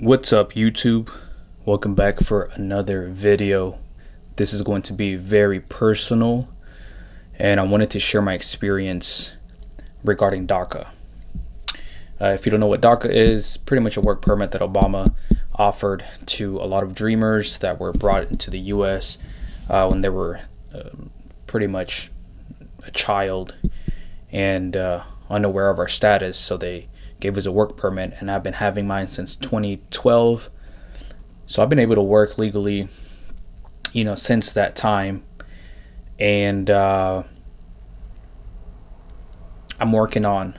What's up, YouTube? Welcome back for another video. This is going to be very personal, and I wanted to share my experience regarding DACA. If you don't know what DACA is, pretty much a work permit that Obama offered to a lot of dreamers that were brought into the US when they were pretty much a child and unaware of our status. So they gave us a work permit, and I've been having mine since 2012. So I've been able to work legally, since that time. And I'm working on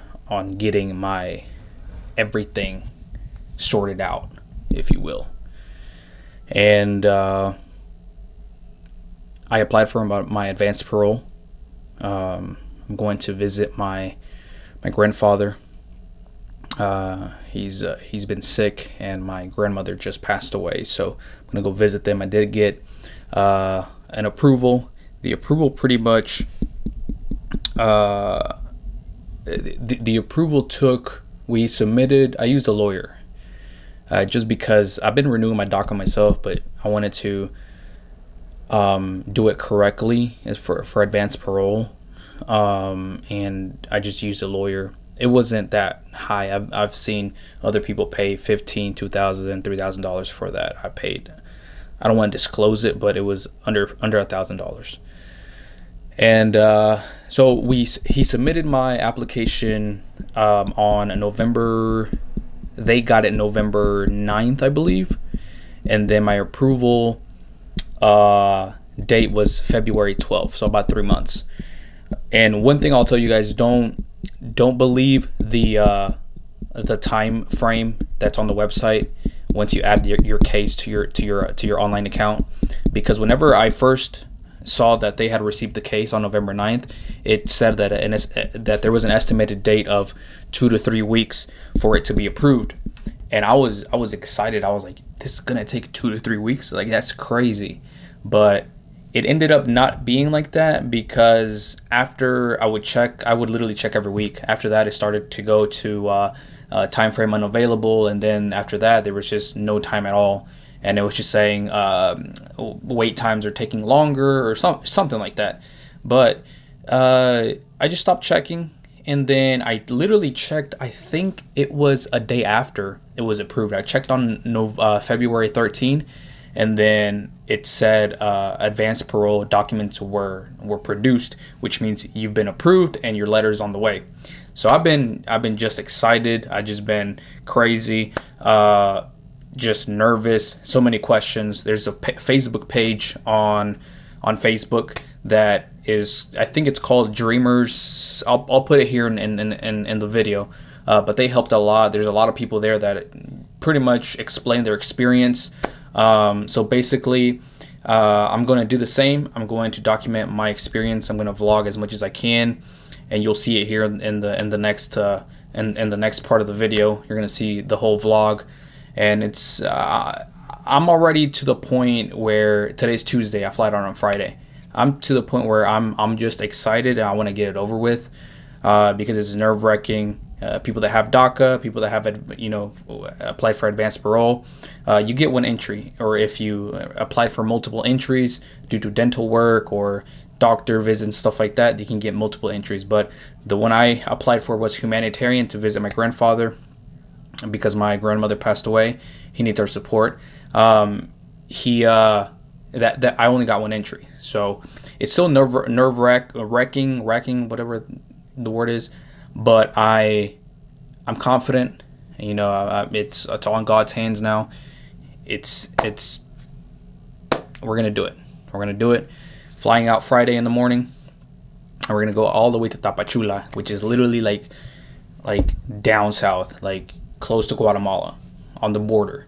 getting my everything sorted out, if you will. And I applied for my advanced parole. I'm going to visit my grandfather. He's been sick, and my grandmother just passed away, so I'm gonna go visit them. I did get an approval. The approval pretty much the approval took, we submitted, I used a lawyer just because I've been renewing my DACA myself, but I wanted to do it correctly for advanced parole, and I just used a lawyer. It wasn't that high. I've seen other people pay $1,500, $2,000, $3,000 for that. I paid, I don't want to disclose it, but it was under $1,000. And so he submitted my application on November. They got it November 9th, I believe, and then my approval date was February 12th, so about 3 months. And one thing I'll tell you guys: don't believe the time frame that's on the website once you add your case to your online account, because whenever I first saw that they had received the case on November 9th, it said that there was an estimated date of 2 to 3 weeks for it to be approved. And I was excited. I was like, this is gonna take 2 to 3 weeks, like that's crazy. But it ended up not being like that, because after I would literally check every week. After that, it started to go to time frame unavailable, and then after that, there was just no time at all, and it was just saying wait times are taking longer or something like that. But I just stopped checking, and then I literally checked. I think it was a day after it was approved. I checked on February 13th. And then it said advanced parole documents were produced, which means you've been approved and your letter's on the way. So I've been just excited. I just been crazy, just nervous. So many questions. There's a Facebook page on Facebook that is, I think it's called Dreamers. I'll put it here in the video. But they helped a lot. There's a lot of people there that pretty much explain their experience. So basically, I'm going to do the same. I'm going to document my experience. I'm going to vlog as much as I can, and you'll see it here in the next in the next part of the video. You're going to see the whole vlog, and it's I'm already to the point where today's Tuesday. I fly out on Friday. I'm to the point where I'm just excited, and I want to get it over with, because it's nerve-wracking. People that have DACA, people that have applied for advanced parole, you get one entry. Or if you apply for multiple entries due to dental work or doctor visits and stuff like that, you can get multiple entries. But the one I applied for was humanitarian, to visit my grandfather because my grandmother passed away. He needs our support. That I only got one entry, so it's still nerve-wracking, whatever the word is. But I'm confident. It's all in God's hands now. We're gonna do it. We're gonna do it. Flying out Friday in the morning, and we're gonna go all the way to Tapachula, which is literally like down south, like close to Guatemala, on the border.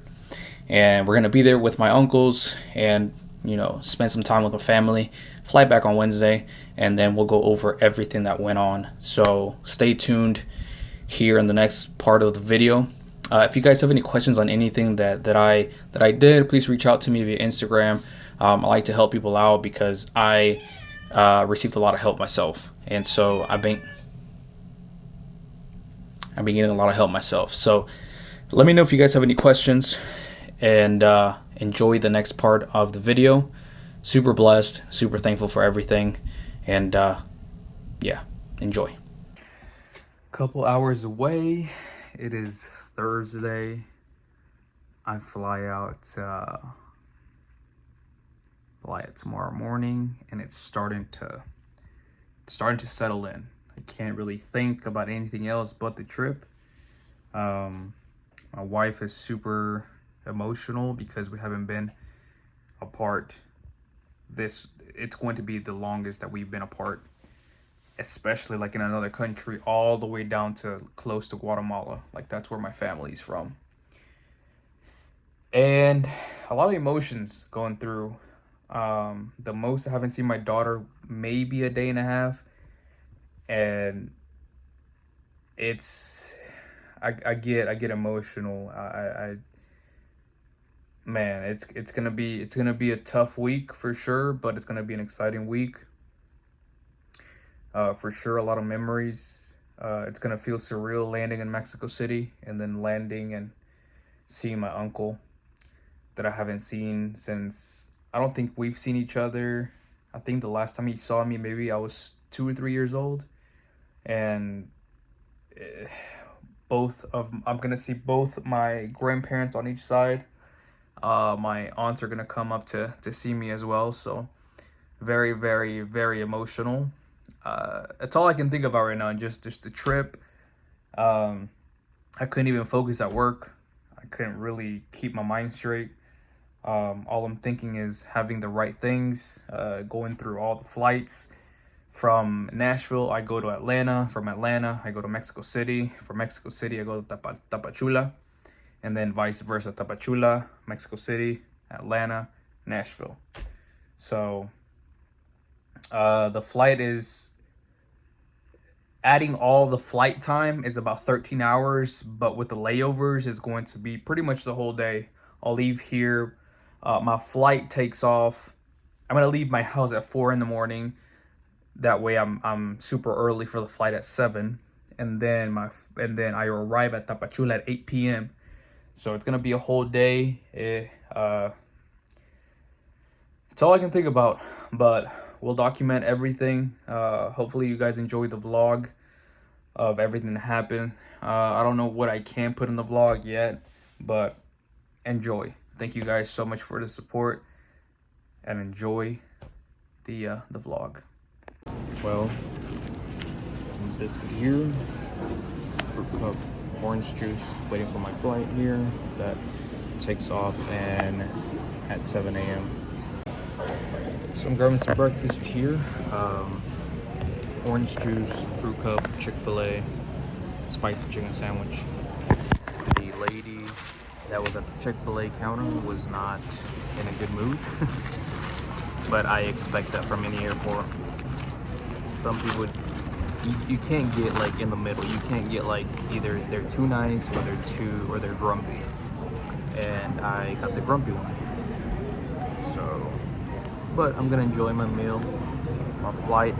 And we're gonna be there with my uncles, and spend some time with the family. Fly back on Wednesday, and then we'll go over everything that went on. So stay tuned here in the next part of the video. If you guys have any questions on anything that I did, please reach out to me via Instagram. I like to help people out because I received a lot of help myself, and so I've been getting a lot of help myself. So Let me know if you guys have any questions, and enjoy the next part of the video. Super blessed, super thankful for everything, and yeah, enjoy. Couple hours away. It is Thursday. I fly out tomorrow morning, and it's starting to settle in. I can't really think about anything else but the trip. My wife is super emotional because we haven't been apart. It's going to be the longest that we've been apart, especially like in another country, all the way down to close to Guatemala. Like, that's where my family's from. And a lot of emotions going through. The most I haven't seen my daughter maybe a day and a half, and I get emotional. Man, it's gonna be a tough week for sure, but it's gonna be an exciting week. For sure, a lot of memories. It's gonna feel surreal landing in Mexico City, and then landing and seeing my uncle that I haven't seen since, I don't think we've seen each other. I think the last time he saw me, maybe I was 2 or 3 years old. And I'm gonna see both my grandparents on each side. My aunts are gonna come up to see me as well. So very, very, very emotional. That's all I can think about right now. Just the trip. I couldn't even focus at work. I couldn't really keep my mind straight. All I'm thinking is having the right things, going through all the flights. From Nashville, I go to Atlanta. From Atlanta, I go to Mexico City. From Mexico City, I go to Tapachula. And then vice versa, Tapachula, Mexico City, Atlanta, Nashville. So the flight is, adding all the flight time is about 13 hours. But with the layovers, is going to be pretty much the whole day. I'll leave here. My flight takes off. I'm gonna leave my house at 4 in the morning. That way I'm super early for the flight at 7, and then I arrive at Tapachula at 8 p.m. So it's gonna be a whole day. It's all I can think about, but we'll document everything. Hopefully you guys enjoyed the vlog of everything that happened. I don't know what I can put in the vlog yet, but enjoy. Thank you guys so much for the support, and enjoy the vlog. Well, biscuit here, fruit cup, orange juice, waiting for my flight here that takes off and at 7 a.m. So I'm grabbing some breakfast here. Orange juice, fruit cup, Chick-fil-A, spicy chicken sandwich. The lady that was at the Chick-fil-A counter was not in a good mood, but I expect that from any airport. Some people, you can't get like in the middle. You can't get like either they're too nice or they're grumpy. And I got the grumpy one. So, but I'm gonna enjoy my meal. My flight,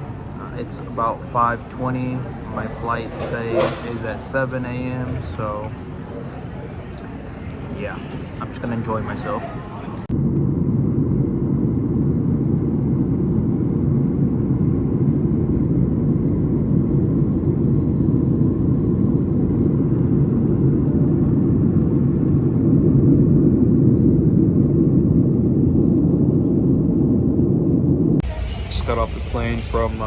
it's about 5:20. My flight is at 7 a.m. So yeah, I'm just gonna enjoy myself. Got off the plane from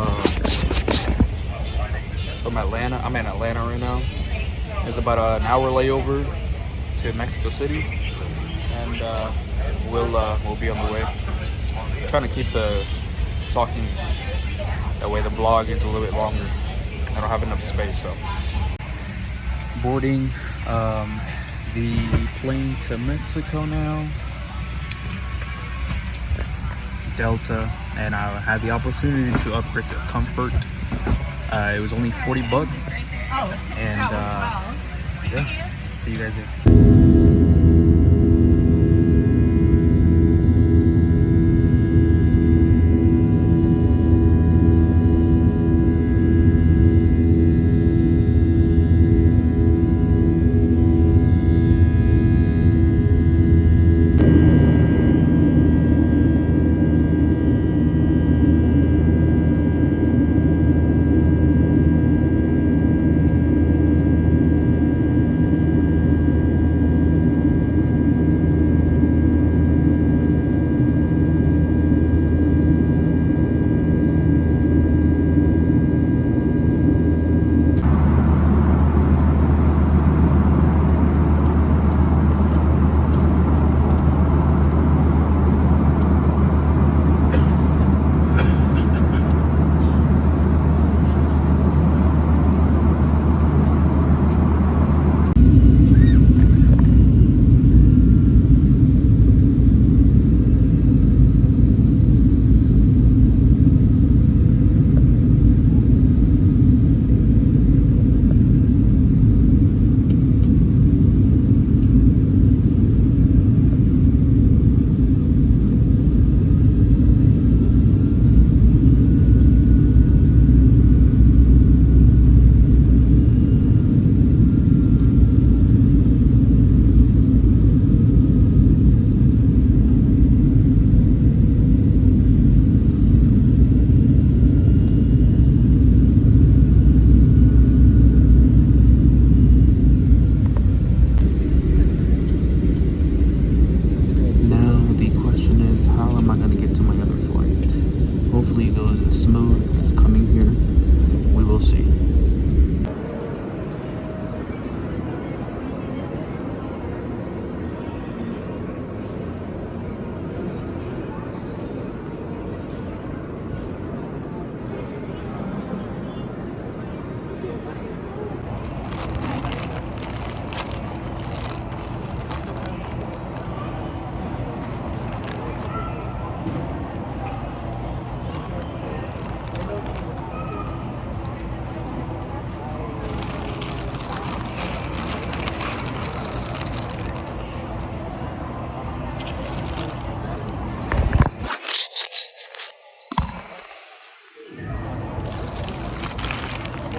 Atlanta. I'm in Atlanta right now. It's about an hour layover to Mexico City, and we'll be on the way. I'm trying to keep the talking that way the vlog is a little bit longer. I don't have enough space, so boarding the plane to Mexico now. Delta, and I had the opportunity to upgrade to Comfort. It was only $40, and yeah, see you guys there. smooth as coming here. We will see.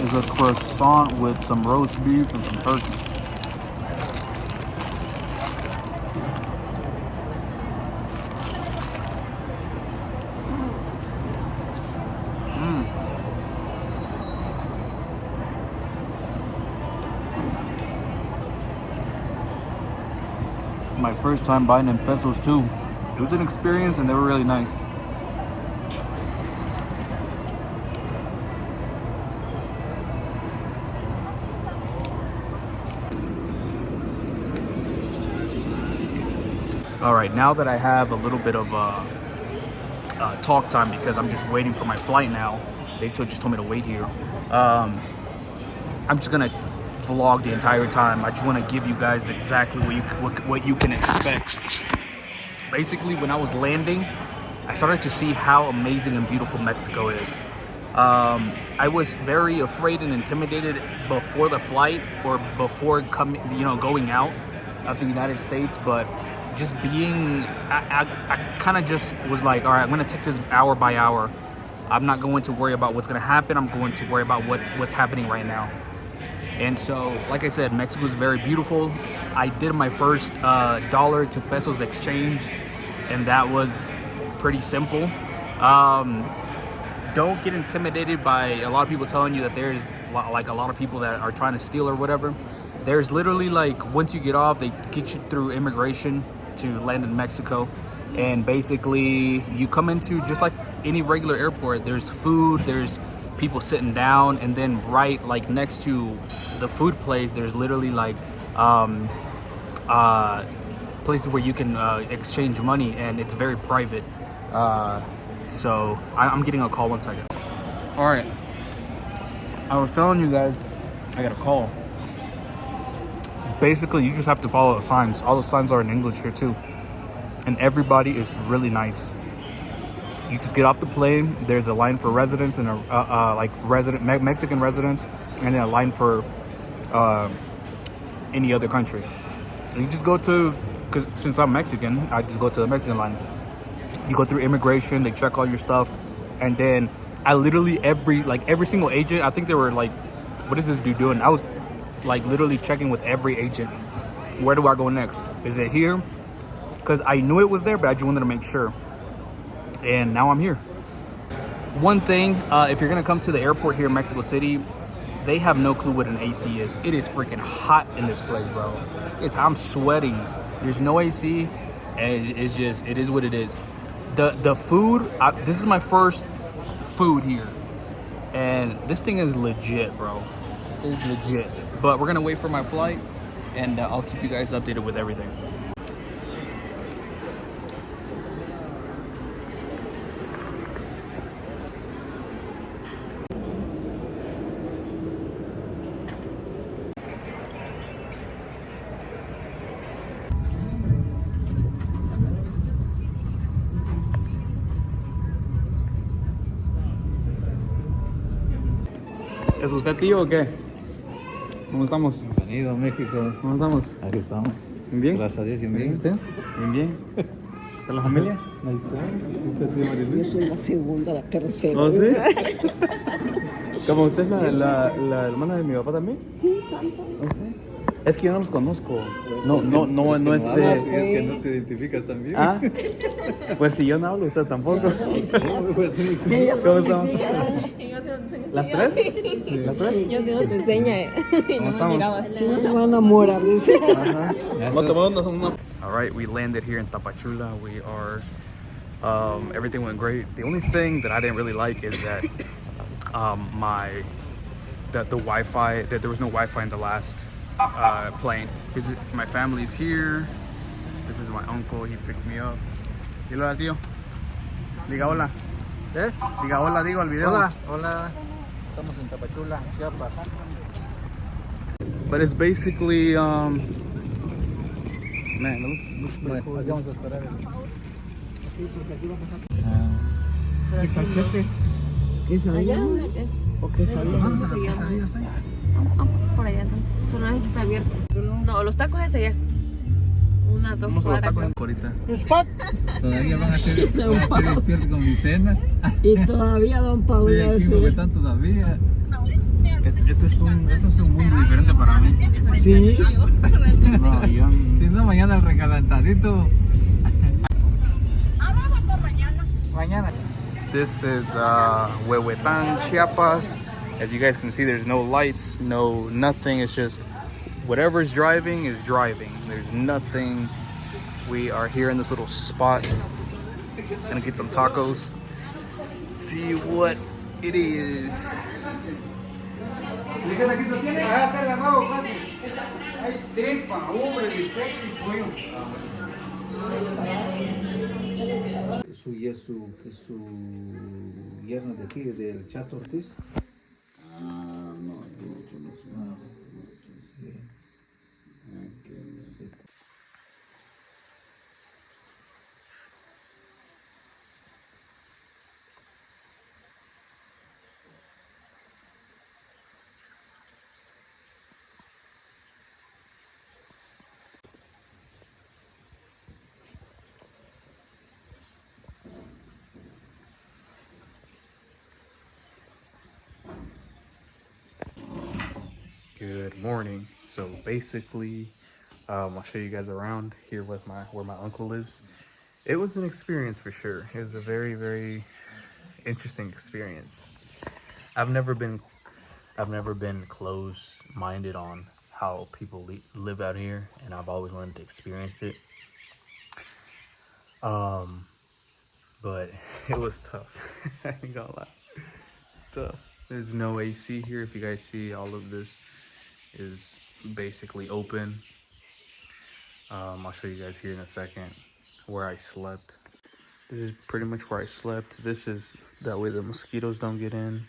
Is a croissant with some roast beef and some turkey. My first time buying in pesos too. It was an experience and they were really nice. All right, now that I have a little bit of talk time because I'm just waiting for my flight now. They just told me to wait here. I'm just gonna vlog the entire time. I just want to give you guys exactly what you can expect. Basically, when I was landing, I started to see how amazing and beautiful Mexico is. I was very afraid and intimidated before the flight or before going out of the United States, but just being, I kind of just was like, all right, I'm gonna take this hour by hour. I'm not going to worry about what's gonna happen. I'm going to worry about what's happening right now. And so, like I said, Mexico is very beautiful. I did my first dollar to pesos exchange, and that was pretty simple. Don't get intimidated by a lot of people telling you that there's like a lot of people that are trying to steal or whatever. There's literally like, once you get off, they get you through immigration to land in Mexico. And basically you come into just like any regular airport. There's food, there's people sitting down, and then right like next to the food place, there's literally like places where you can exchange money, and it's very private. So I'm getting a call, 1 second. All right, I was telling you guys I got a call. Basically, you just have to follow the signs. All the signs are in English here too, and everybody is really nice. You just get off the plane. There's a line for residents and a Mexican residents, and then a line for any other country. And you just go to, because since I'm Mexican, I just go to the Mexican line. You go through immigration. They check all your stuff, and then I literally every single agent. I think they were like, "What is this dude doing?" I was like literally checking with every agent. Where do I go next? Is it here? Because I knew it was there, but I just wanted to make sure. And now I'm here. One thing, if you're gonna come to the airport here in Mexico City, they have no clue what an AC is. It is freaking hot in this place, bro. I'm sweating. There's no AC, and it's just, it is what it is. The food, this is my first food here, and this thing is legit, bro. It's legit. But we're gonna wait for my flight, and I'll keep you guys updated with everything. ¿Es usted tío o qué? ¿Cómo estamos? Bienvenido a México. ¿Cómo estamos? Aquí estamos. ¿Bien? Gracias a Dios, bien. ¿Bien usted? Bien, bien. ¿Está la familia? Ahí está. ¿Está tío Marilu? Yo soy la segunda, la tercera. ¿Oh, sí? ¿Como usted es la hermana de mi papá también? Sí, Santa. ¿Oh, sí? Es que yo no los conozco. No Es que no te identificas también. Ah, pues si yo no hablo, usted tampoco. Ellos ¿Cómo son estamos? mis hijas. ¿Las tres? Sí. ¿Las tres? Yo sí no te enseña y no me estamos? mirabas. Si no se van a enamorar, dice. All right, we landed here in Tapachula. We are Everything went great. The only thing that I didn't really like is that the Wi-Fi, that there was no Wi-Fi in the last plane. My family's here. This is my uncle. He picked me up. Dile hola, tío. Diga hola. ¿Eh? Diga hola, digo al video. Hola, hola. Estamos en Tapachula, Chiapas. But it's basically, man, it looks pretty cool. Aquí vamos a esperar. ¿Quesadilla? ¿O quesadilla? Por allá entonces. Pero no sé si está abierto. No, los tacos es allá. Una, dos Vamos a los cuadras. tacos ahorita. Todavía van a ser despiertos con mi cena. Y todavía don Pablo Estoy aquí porque dice, están todavía. Este es un mundo diferente para mí. sí, No, yo, Si no, mañana el recalentadito. Mañana. This is Huehuetan, Chiapas. As you guys can see, there's no lights, no nothing. It's just whatever's driving is driving. There's nothing. We are here in this little spot. Gonna get some tacos. See what it is. Su yerno de aquí, del Chato Ortiz. Ah, no, Good morning. So basically, I'll show you guys around here with where my uncle lives. It was an experience for sure. It was a very, very interesting experience. I've never been close-minded on how people live out here, and I've always wanted to experience it. But it was tough. I ain't gonna lie. It's tough. There's no AC here. If you guys see, all of this is basically open. I'll show you guys here in a second where I slept. This is pretty much where I slept. This is that way the mosquitoes don't get in.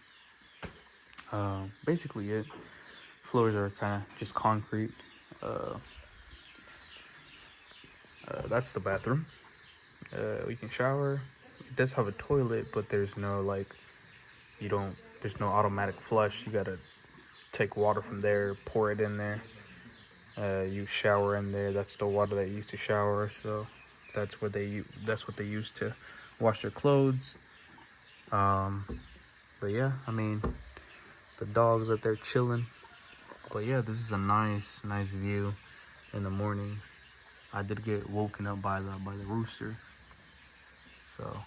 Basically it. Floors are kind of just concrete. That's the bathroom. We can shower. It does have a toilet, but there's no there's no automatic flush. You gotta take water from there, pour it in there. You shower in there. That's the water they use to shower. So that's what they use to wash their clothes. But yeah, I mean, the dog's up there chilling. But yeah, this is a nice view in the mornings. I did get woken up by the rooster. So,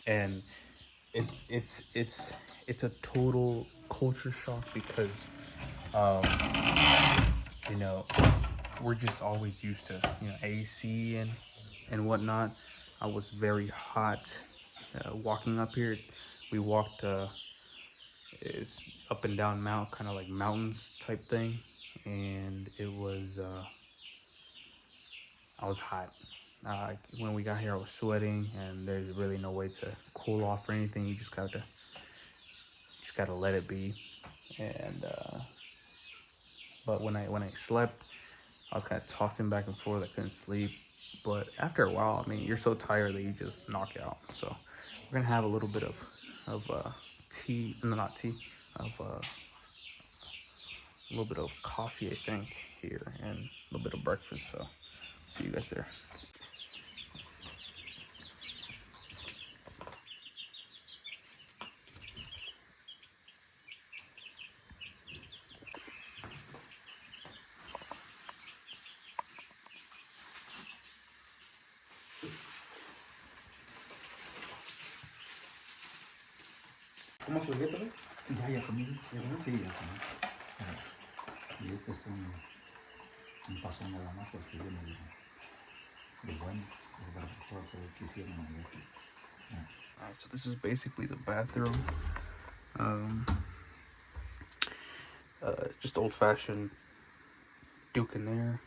and it's a total culture shock because you know, we're just always used to, AC and whatnot. I was very hot walking up here. We walked is up and down kind of like mountains type thing, and it was I was hot. When we got here, I was sweating, and there's really no way to cool off or anything. You just gotta let it be. And but when I slept, I was kind of tossing back and forth. I couldn't sleep. But after a while, I mean, you're so tired that you just knock out. So we're gonna have a little bit of tea, no, not tea, of a little bit of coffee, I think, here, and a little bit of breakfast. So see you guys there. ¿Cómo se ve todo? Ya comí. Sí, ya comí. Y este es un paso nada más porque yo me digo, de bueno, es para Alright, so this is basically the bathroom. Just old-fashioned Duke in there.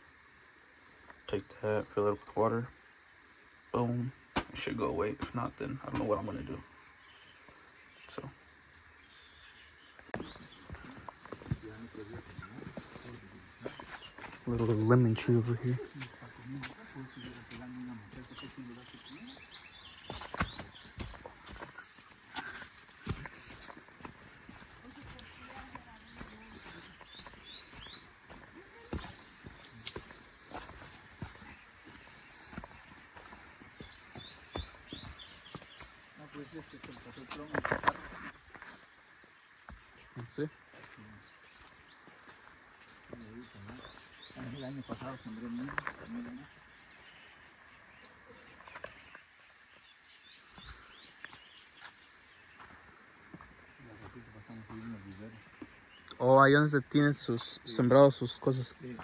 Take that, fill it up with water. Boom. It should go away. If not, then I don't know what I'm gonna do. So. Little lemon tree over here. ¿Sí? El año pasado sembré mil. Oh, ahí donde tienen sus sembrados sus cosas. Sí.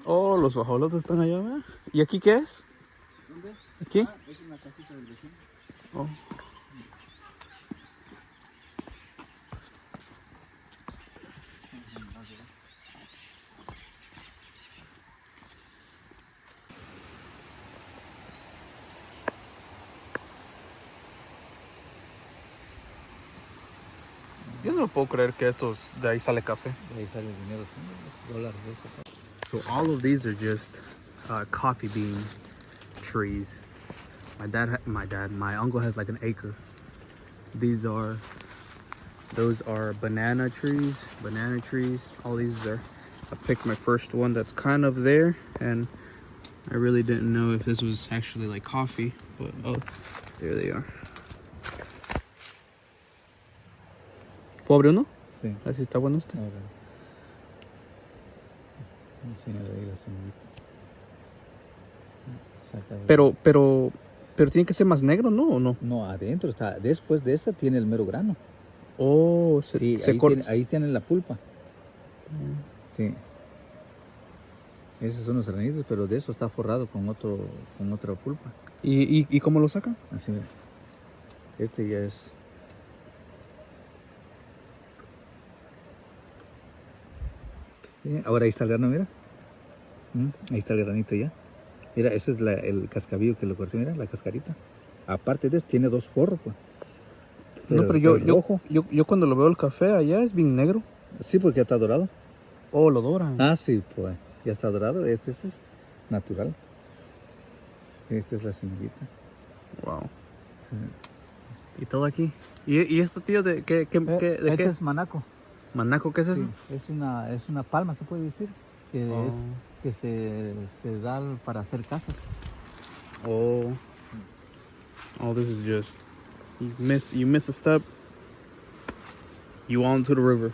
Oh, los guajolotes están allá, ¿verdad? ¿Y aquí qué es? ¿Dónde? ¿Aquí? Ah, es una casita del vecino. Oh. Yo no puedo creer que estos de ahí sale café. De ahí sale el dinero, los dólares de eso. So all of these are just coffee bean trees. My uncle has like an acre. Those are banana trees. All these are, I picked my first one that's kind of there, and I really didn't know if this was actually like coffee, but oh, there they are. ¿Puedo abrir uno? Sí. A ver si está bueno este. Ahora. Enseña de ahí las semillitas. Saca de... Pero tiene que ser más negro, ¿no? ¿O no? No, adentro está. Después de esa tiene el mero grano. Oh, Sí, se corta. ahí tiene la pulpa. Sí. Esos son los granitos, pero de eso está forrado con otra pulpa. ¿Y cómo lo sacan? Así mira. Este ya es. Ahora ahí está el grano, mira. Ahí está el granito ya. Mira, ese es el cascabillo que lo corté, mira, la cascarita. Aparte de eso, tiene dos forros, pues. Pero yo cuando lo veo el café allá es bien negro. Sí, porque ya está dorado. Oh, lo doran. Ah, sí, pues. Ya está dorado. Este es natural. Esta es la semillita. Wow. Sí. Y todo aquí. ¿Y esto, tío, de qué? Este ¿Qué? es manaco. ¿Manaco qué es eso? Sí, es una palma, se puede decir. Que se da para hacer casas. Oh, this is just you miss a step, you on to the river.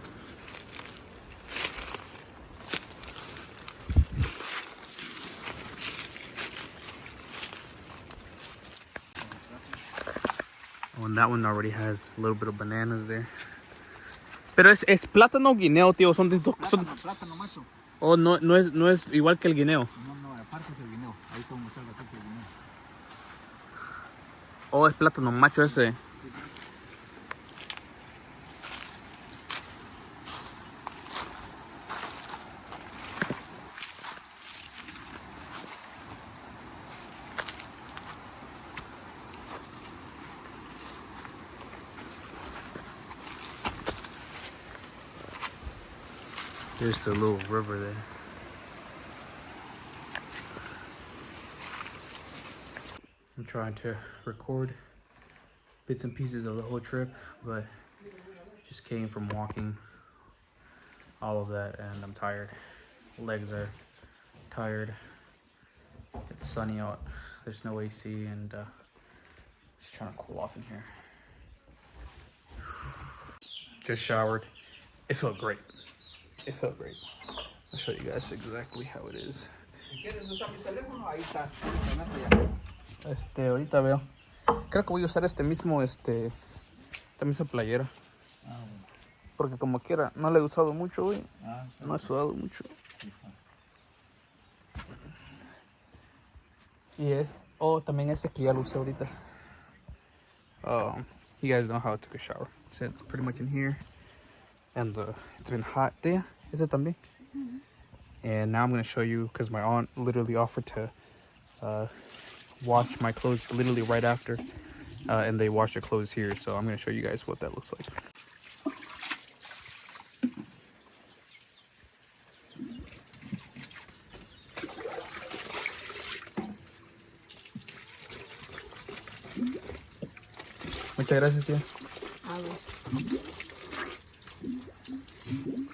Oh, and that one already has a little bit of bananas there. Pero es plátano o guineo, tío. Plátano macho. Oh, no es igual que el guineo. No, aparte es el guineo. Ahí puedo mostrar la foto del guineo. Oh, es plátano macho ese. There's the little river there. I'm trying to record bits and pieces of the whole trip, but just came from walking all of that and I'm tired. Legs are tired. It's sunny out. There's no AC and just trying to cool off in here. Just showered. It felt great. I'll show you guys exactly how it is. Ahorita veo. Creo que voy a usar este mismo También esa playera. Ah, bueno. Porque como quiera, no le he usado mucho, güey. Ah, No he sudado mucho. Y es... Oh, también este que ya lo usé ahorita. You guys know how I took a shower. It's pretty much in here. And it's been hot there. Ese también. And now I'm going to show you, because my aunt literally offered to wash my clothes literally right after. And they wash their clothes here. So I'm going to show you guys what that looks like. Muchas gracias, tía.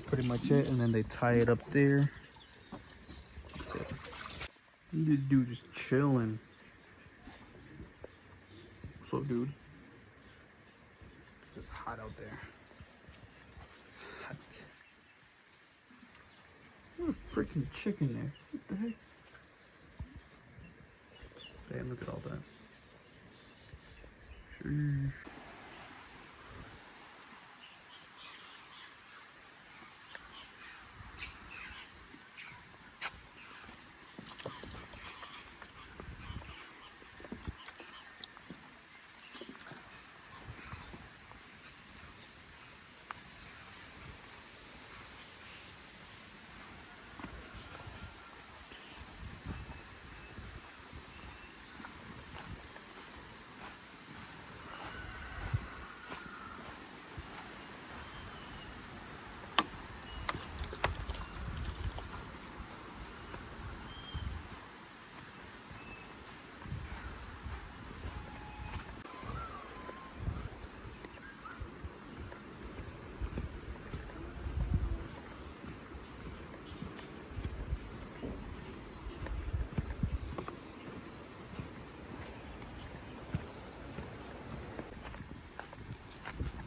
Pretty much it, and then they tie it up there. That's it. The dude just chilling. What's up, dude? It's hot out there. It's hot. What a freaking chicken there. What the heck? Damn, look at all that. Sheesh.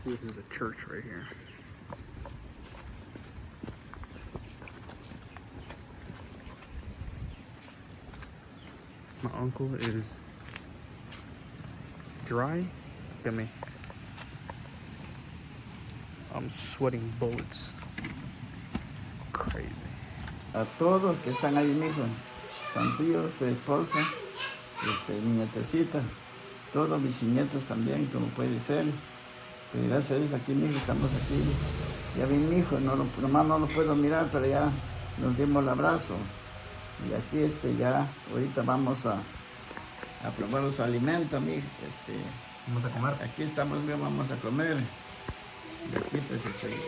This is a church right here. My uncle is dry. Look at me. I'm sweating bullets. Crazy. A todos que están ahí, mijo, Santío, su esposa, mi nietecita, todos mis nietos también, como puede ser. Pero gracias a Dios aquí, mijo, estamos aquí. Ya vi mi hijo, nomás no lo puedo mirar, pero ya nos dimos el abrazo. Y aquí ya, ahorita vamos a probar los alimentos, mijo. Vamos a comer. Aquí estamos, mijo, vamos a comer. Y aquí pues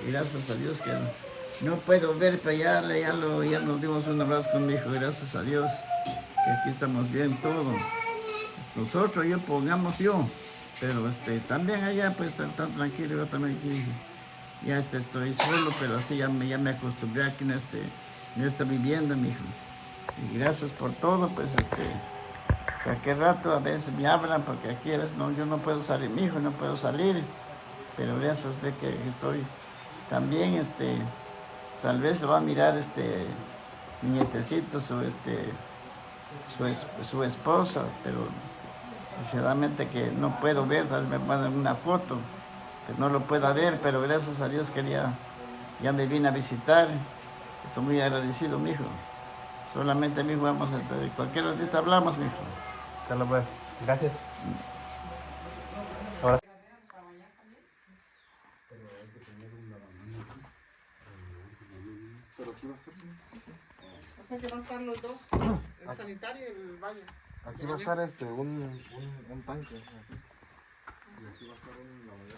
gracias a Dios que no puedo ver, pero ya nos dimos un abrazo con mi hijo, gracias a Dios que aquí estamos bien todos. Nosotros, pero también allá pues tan tranquilo, yo también aquí ya estoy solo, pero así ya me acostumbré aquí en esta vivienda, mi hijo. Y gracias por todo, pues que a qué rato a veces me hablan, porque aquí yo no puedo salir, mi hijo, no puedo salir. Pero gracias, ve que estoy también, tal vez lo va a mirar mi nietecito, su esposa, pero realmente que no puedo ver, tal vez me mandan una foto, que no lo pueda ver, pero gracias a Dios que ya me vine a visitar. Estoy muy agradecido, mijo. Solamente, mijo, vamos cualquier ratito hablamos, mijo. Hasta luego. Gracias. Ahora. Pero aquí va a estar. O sea que va a estar los dos, el sanitario y el baño. Aquí va a estar un tanque. Aquí. Y aquí va a estar un lavadero.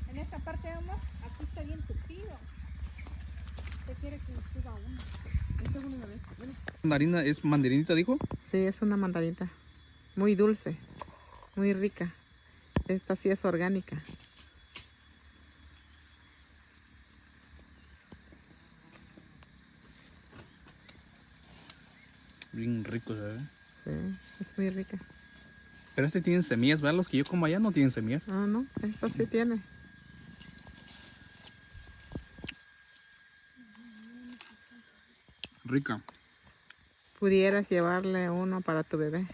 En esta parte, amor, aquí está bien tupido. Usted quiere que suba uno. ¿Mandarina es mandarinita, dijo? Sí, es una mandarina. Muy dulce, muy rica. Esta sí es orgánica. Bien rico, ¿sabes? Sí, es muy rica. Pero tienen semillas, ¿verdad? Los que yo como allá no tienen semillas. Ah, no, esta sí tiene. Rica. Pudieras llevarle uno para tu bebé.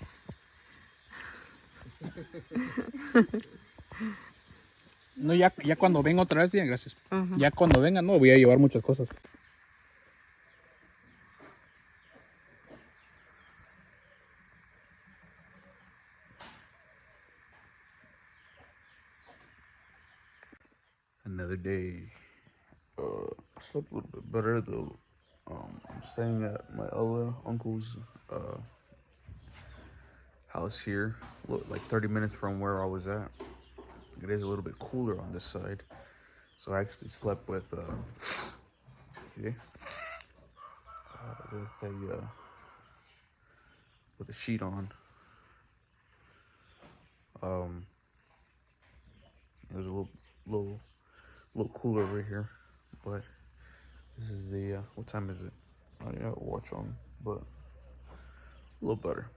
No, ya cuando venga otra vez, bien, gracias. Ajá. Ya cuando venga, no, voy a llevar muchas cosas. Another day. I slept a little bit better though. I'm staying at my other uncle's house here, like 30 minutes from where I was at. It is a little bit cooler on this side, so I actually slept with with a sheet on. It was a little cooler over here, but this is the what time is it? I don't have a watch on, but a little better.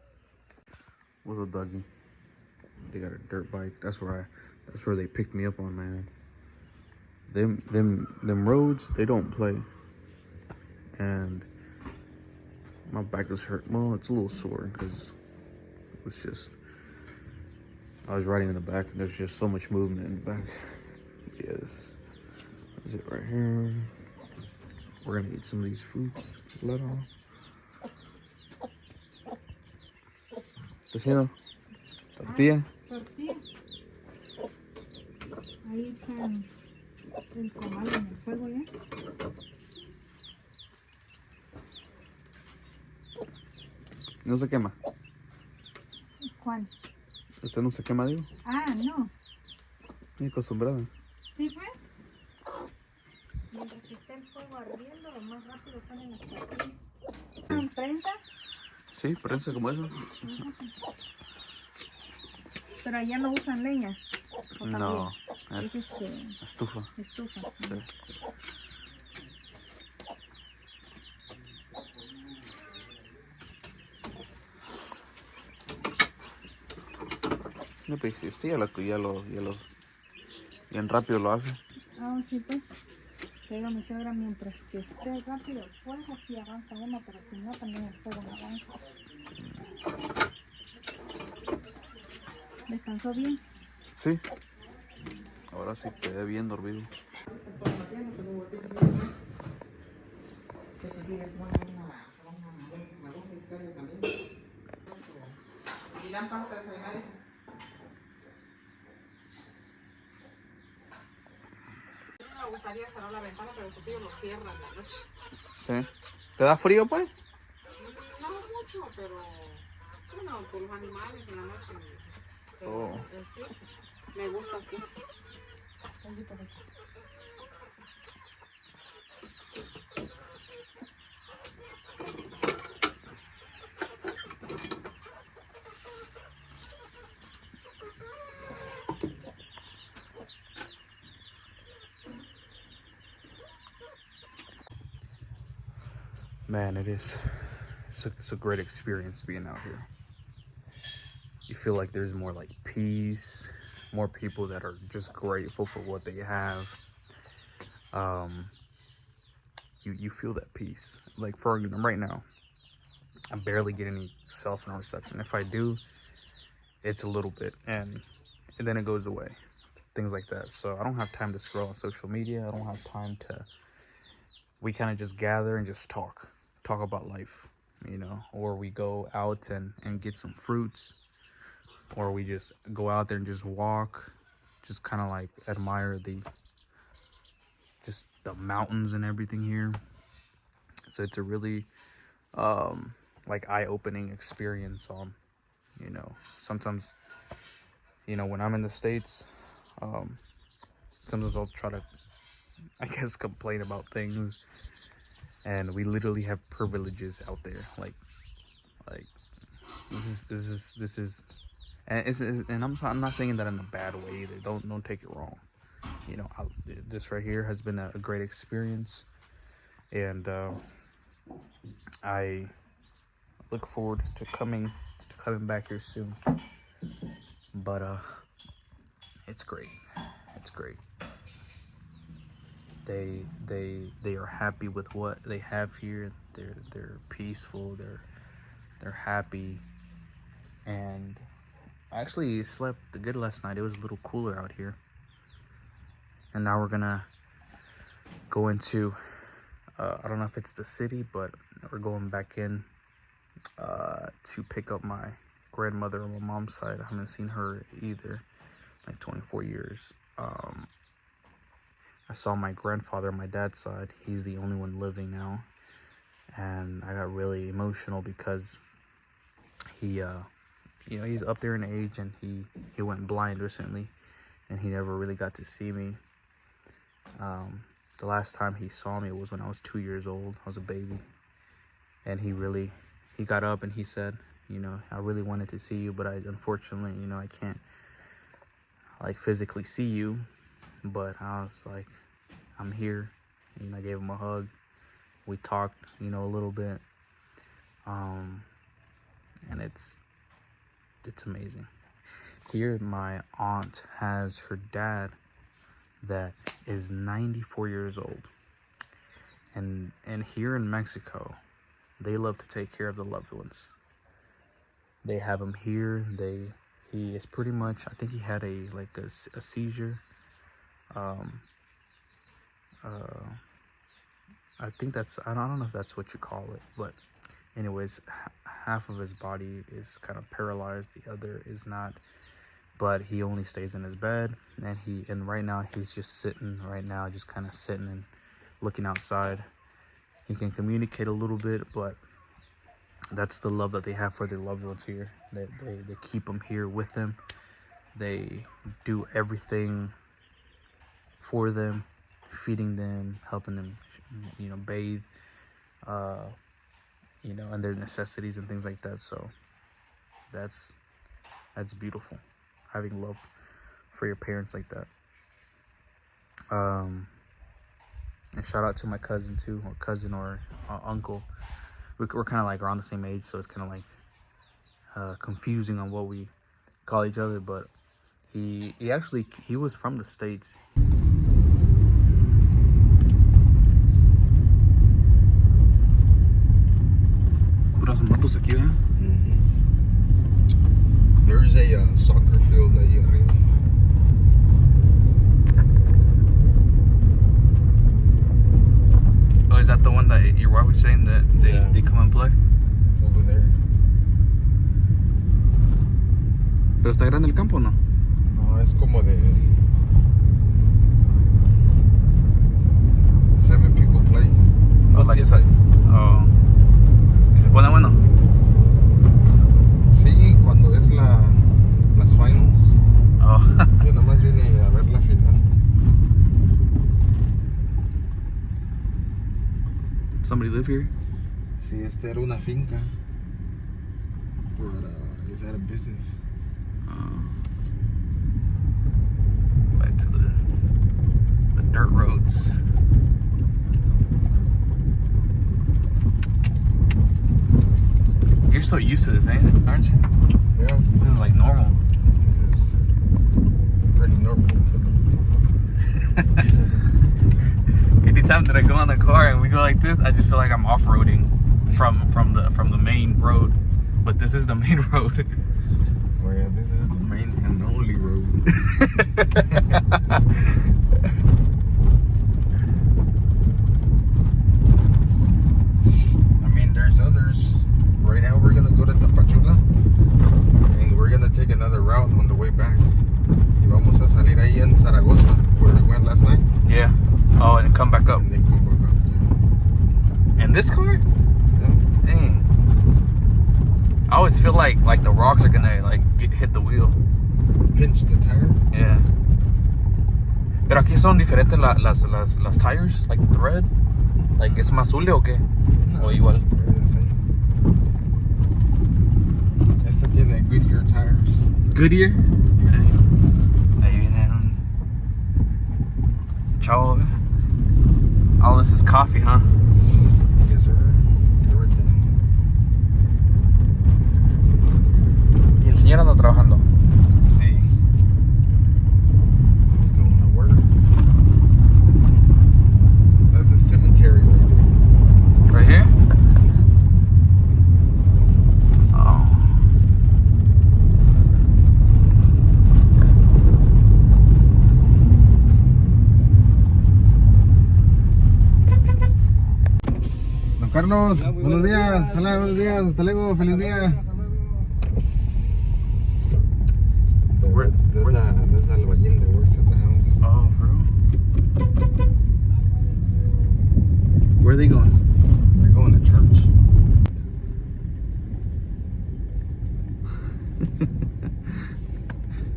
What's up, doggy? They got a dirt bike. That's where they picked me up on, man. Them roads, they don't play. And my back was hurt. Well, it's a little sore because it was just, I was riding in the back and there's just so much movement in the back. Yeah, this is it right here. We're gonna eat some of these fruits. Let on. Tocino. Tortilla. Tortillas. Ahí está el comal en el fuego ya. No se quema. ¿Cuál? ¿Usted no se quema, digo? Ah, no. Ni acostumbrada. ¿Sí, pues? Mientras que esté el fuego ardiendo, lo más rápido salen las tortillas. ¿En prensa? Sí, prensa como eso. Pero allá no usan leña. ¿O No, también? es estufa. Estufa. Sí. No, pues si usted bien rápido lo hace. Ah, sí, pues. Te digo a mi suegra, mientras que esté rápido el fuego, sí avanza uno, pero si no, también el fuego no avanza. ¿Descansó bien? Sí. Ahora sí quedé bien dormido. Me gustaría cerrar la ventana, pero tu tío lo cierra en la noche. Sí. ¿Te da frío, pues? No mucho, pero bueno, por los animales en la noche. Pero Oh. sí, me gusta así. Man, it's a great experience being out here. You feel like there's more like peace, more people that are just grateful for what they have. You feel that peace. Like for right now, I barely get any cell phone reception. If I do, it's a little bit, and then it goes away. Things like that. So I don't have time to scroll on social media. I don't have time to. We kind of just gather and just talk about life, you know, or we go out and get some fruits, or we just go out there and just walk, just kind of like admire the mountains and everything here. So it's a really like eye-opening experience. You know, sometimes, you know, when I'm in the States, sometimes I'll try to, I guess, complain about things, and we literally have privileges out there. Like this is, and I'm not saying that in a bad way either. Don't take it wrong. You know, this right here has been a great experience, and I look forward to coming back here soon. But it's great. It's great. They are happy with what they have here. they're peaceful, they're happy, and I actually slept good last night. It was a little cooler out here. And now we're gonna go into I don't know if it's the city, but we're going back in to pick up my grandmother on my mom's side. I haven't seen her either, like 24 years. I saw my grandfather on my dad's side. He's the only one living now, and I got really emotional because he he's up there in age, and he went blind recently, and he never really got to see me. The last time he saw me was when I was 2 years old. I was a baby, and he got up and he said, I really wanted to see you, but unfortunately, I can't like physically see you. But I was like, I'm here. I gave him a hug. We talked, a little bit. And it's amazing. Here, my aunt has her dad that is 94 years old. And here in Mexico, they love to take care of the loved ones. They have him here. He is pretty much, I think he had a seizure. I think that's, I don't know if that's what you call it, but anyways, half of his body is kind of paralyzed, the other is not, but he only stays in his bed, and right now he's just sitting just kind of sitting and looking outside. He can communicate a little bit, but that's the love that they have for their loved ones here. They keep them here with them. They do everything for them, feeding them, helping them, bathe, and their necessities and things like that. So that's beautiful, having love for your parents like that. And shout out to my cousin too, or uncle. We're kind of like around the same age, so it's kind of like confusing on what we call each other. But he was from the States. Puras motos aquí, ¿eh? There's a soccer field ahí arriba. Oh, is that the one that your wife was saying that they come and play? Over there. ¿Pero está grande el campo o no? No, es como de 7 people play. Oh, like oh. ¿Y se pone bueno? Sí, cuando es las finals. Oh. Yo nada más vine a ver la final. Somebody live here? Sí, esta era una finca. But it's out of business. Back to the dirt roads. You're so used to this, aren't you? Yeah. This is like normal. This is pretty normal to me. Anytime that I go in the car and we go like this, I just feel like I'm off-roading from the main road. But this is the main road. Oh yeah, this is the main and only road. I mean, there's others. Right now we're gonna go to Tapachula, and we're gonna take another route on the way back. Y vamos a salir ahí en Zaragoza, where we went last night. Yeah. Oh, and come back up. And then come back up. And this car? Yeah. Dang. I always feel like the rocks are gonna hit the wheel. Pinch the tire. Yeah. Pero aquí son diferentes las tires, like the thread. Like, ¿es más hule o qué? No, O igual. they're the same. Esta tiene Goodyear tires. Goodyear. Ahí viene un chavo. All this is coffee, huh? Yes, sir. Everything. Y el señor anda trabajando. Sí. He's going to work. That's a cemetery right there. Right here? Carlos, buenos días. Hola, buenos días. Hasta luego. Feliz día. That's albañil that works at the house. Oh, for real? Where are they going? They're going to church.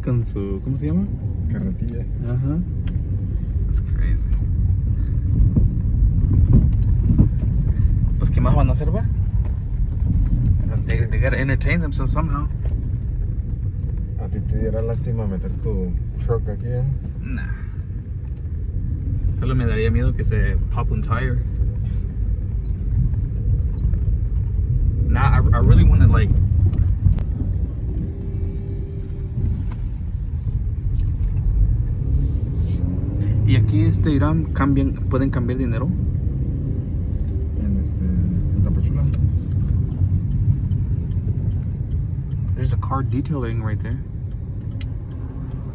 Con su, ¿cómo se llama? Carretilla. Ajá. That's crazy. Pues, ¿qué más van a hacer, va? They gotta entertain themselves somehow. ¿A ti te diera lástima meter tu truck aquí, eh? Nah. Solo me daría miedo que se pop un tire. Nah, I really want to like. ¿Y aquí Irán pueden cambiar dinero? En Tapachula. There's a car detailing right there.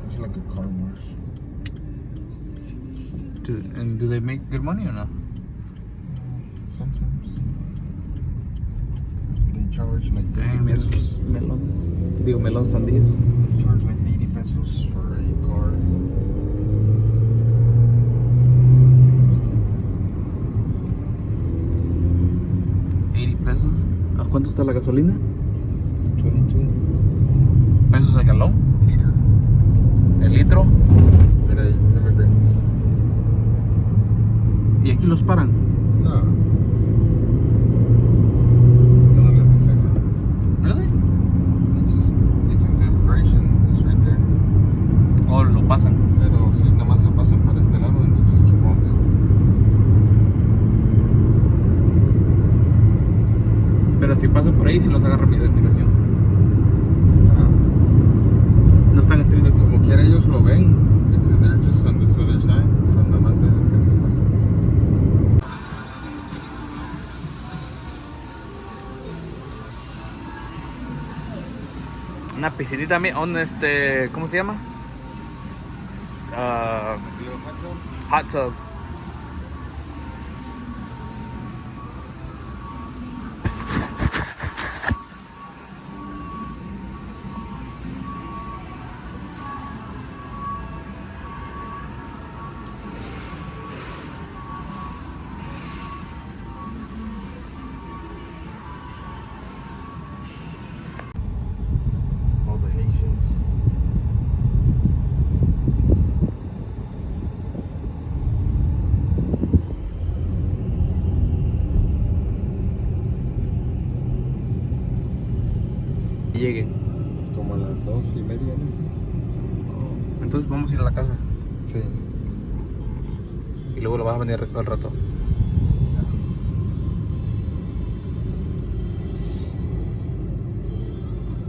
It's like a car wash. Do they make good money or not? Sometimes. They charge like 80 Dang, pesos. melones. Digo, melón sandías. They charge like 80 pesos for a car. ¿Pesos? ¿A cuánto está la gasolina? 22 ¿Pesos al galón? liter. ¿El litro? Mira, immigrants. ¿Y aquí los paran? No. Yo no les dice nada. ¿Really? It's just the immigration is right there. ¿O lo pasan? Pero sí, nada más se pasan para este lado and they just keep on going. Pero si pasan por ahí, si los agarra migración. No están estrictos. Como quiera ellos lo ven, because they're just on this other side, pero nada más dejan que se pasen. Una piscinita, ¿cómo se llama? Hot tub. All the Haitians. Lleguen. Como a las 2:30, ¿no? Entonces vamos a ir a la casa. Sí. Y luego lo vas a venir a recoger al rato.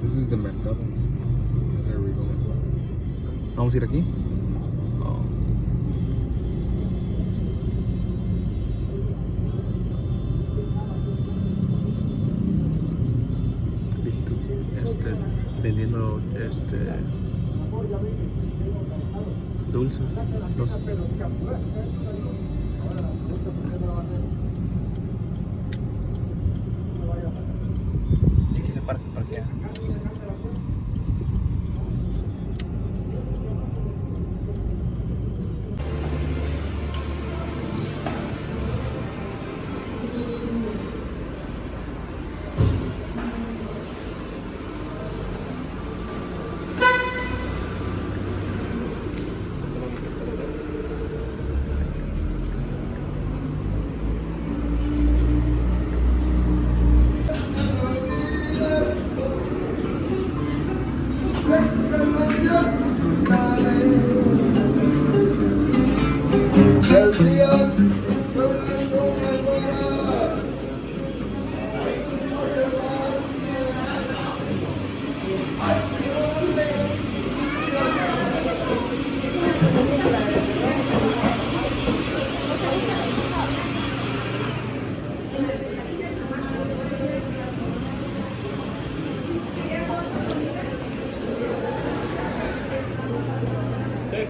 This is the mercado. That's where we're going. ¿Vamos a ir aquí? Oh. Viejito, vendiendo dulces. Los... Y aquí se parquea.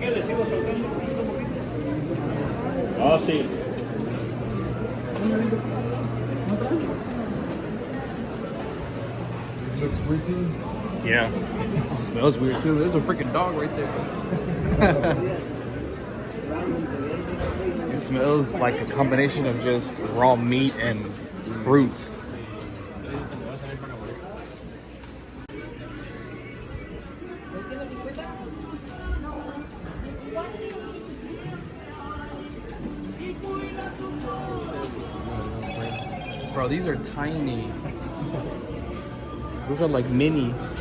¿Qué le sigo soltando? Ah, sí. weird to you? Yeah. It smells weird too. There's a freaking dog right there. It smells like a combination of just raw meat and fruits. Bro, these are tiny. Those are like minis.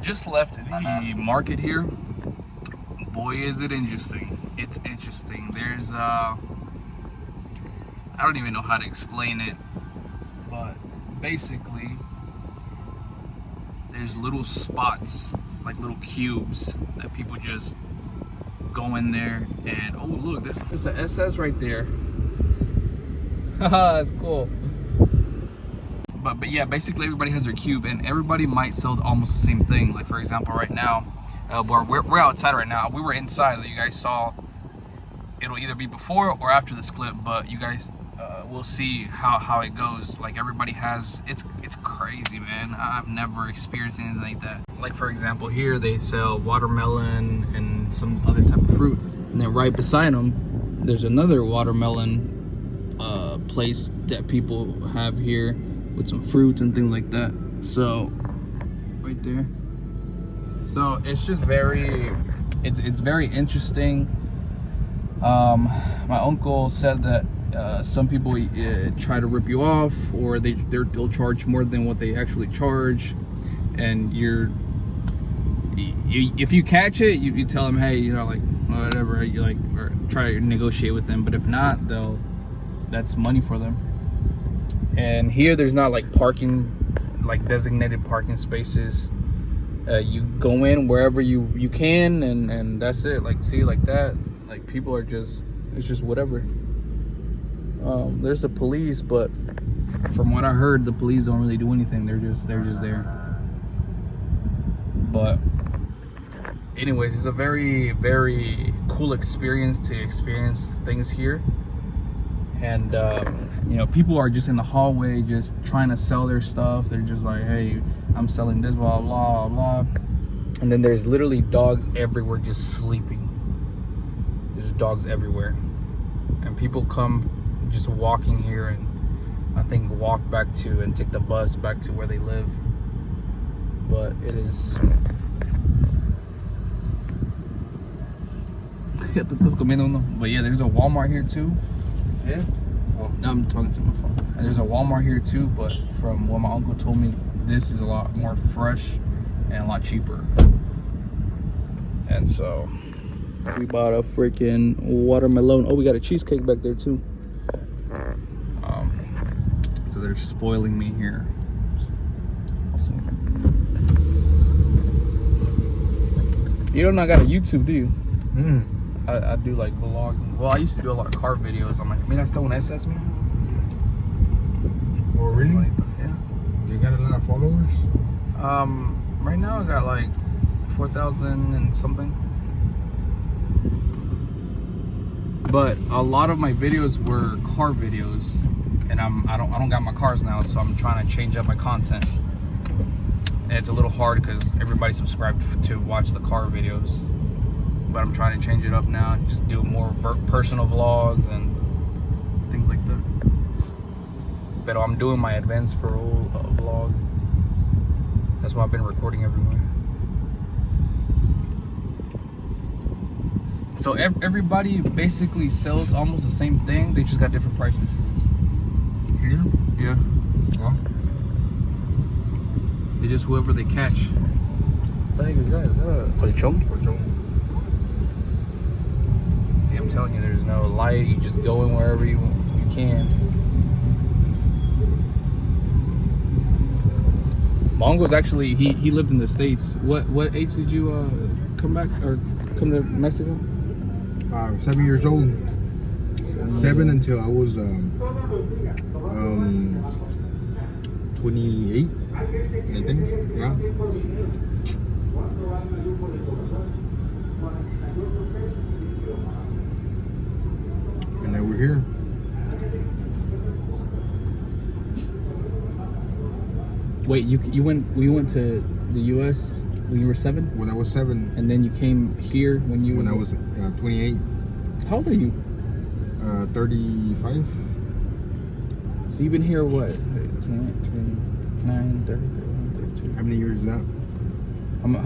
Just left the market here. Boy, is it interesting. It's interesting. There's I don't even know how to explain it, but basically there's little spots, like little cubes, that people just go in there and, oh look, there's an SS right there. Haha, that's cool. But yeah, basically everybody has their cube, and everybody might sell almost the same thing. Like for example, right now, we're outside right now. We were inside, that you guys saw. It'll either be before or after this clip, but you guys will see how it goes. Like everybody has, it's crazy, man. I've never experienced anything like that. Like for example, here they sell watermelon and some other type of fruit, and then right beside them, there's another watermelon place that people have here with some fruits and things like that. So right there. So it's just it's very interesting. My uncle said that some people try to rip you off, or they'll charge more than what they actually charge, and if you catch it, you tell them, hey, you know, like whatever, you like, or try to negotiate with them. But if not, that's money for them. And here there's not like parking, like designated parking spaces. You go in wherever you can, and that's it. Like, see, like that, like people are just, it's just whatever. There's the police, but from what I heard, the police don't really do anything. They're just there. But anyways, it's a very, very cool experience to experience things here. And you know, people are just in the hallway just trying to sell their stuff. They're just like, hey, I'm selling this, blah blah blah. And then there's literally dogs everywhere just sleeping. There's dogs everywhere, and people come just walking here, and I think walk back to and take the bus back to where they live. But it is. But yeah, there's a Walmart here too. Yeah. Now I'm talking to my phone. And there's a Walmart here too, but from what my uncle told me, this is a lot more fresh and a lot cheaper. And so we bought a freaking watermelon. Oh, we got a cheesecake back there too. So they're spoiling me here. Awesome. You don't know I got a YouTube, do you? I do like vlogs. Well, I used to do a lot of car videos. I'm like, I mean, I still want to SS me. Oh, really? Yeah. You got a lot of followers? Right now I got like 4,000 and something. But a lot of my videos were car videos, and I don't got my cars now, so I'm trying to change up my content. And it's a little hard because everybody subscribed to watch the car videos. But I'm trying to change it up now, just do more personal vlogs and things like that. But I'm doing my advanced parole vlog. That's why I've been recording everywhere. So everybody basically sells almost the same thing. They just got different prices. Here? Yeah. Oh. It's just whoever they catch. What the heck is that? Is that a colchón? See, I'm telling you, there's no light. You just go in wherever you can. My uncle's actually, he lived in the States. What age did you come back or come to Mexico? 7 years old. 7 until I was 28. I think, yeah. And then we're here. Wait, you went to the U.S. when you were 7, When I was 7. and then you came here when you When were. I was 28. How old are you? 35. So you've been here what? 29, 30, 31, 32. How many years is that?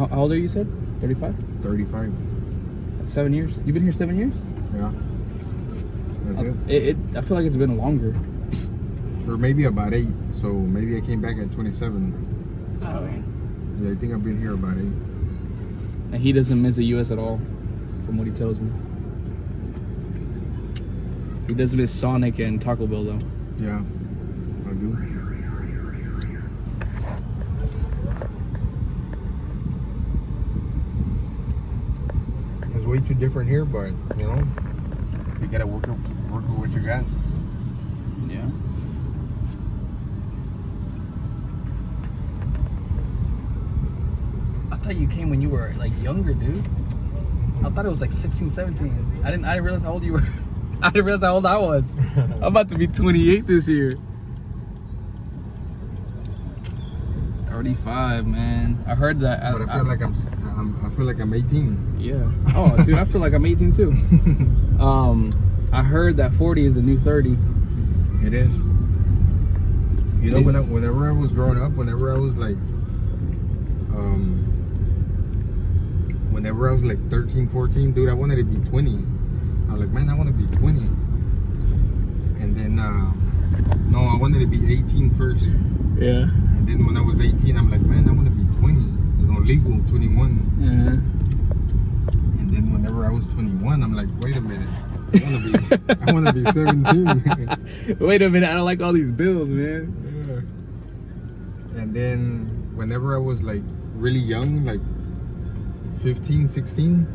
How old are you? You said 35. 35. That's 7 years. You've been here 7 years. Yeah. That's it. I feel like it's been longer. Or maybe about 8. So maybe I came back at 27. Oh. Yeah, I think I've been here about 8. And he doesn't miss the U.S. at all, from what he tells me. He does miss Sonic and Taco Bell though. Yeah, I do. It's way too different here, but you know, you gotta work with what you got. Yeah. I thought you came when you were like younger, dude. I thought it was like 16, 17. I didn't realize how old you were. I didn't realize how old I was. I'm about to be 28 this year. 35, man. I heard that. But I feel like I'm 18. Yeah. Oh, dude, I feel like I'm 18 too. I heard that 40 is the new 30. It is. You know, whenever I was growing up, whenever I was like 13, 14, dude, I wanted to be 20. I was like, man, I want to be 20. And then, no, I wanted to be 18 first. Yeah. And then when I was 18, I'm like, man, I want to be 20. You know, legal 21. Yeah. And then whenever I was 21, I'm like, wait a minute. I want to be 17. Wait a minute, I don't like all these bills, man. Yeah. And then whenever I was like really young, like 15, 16,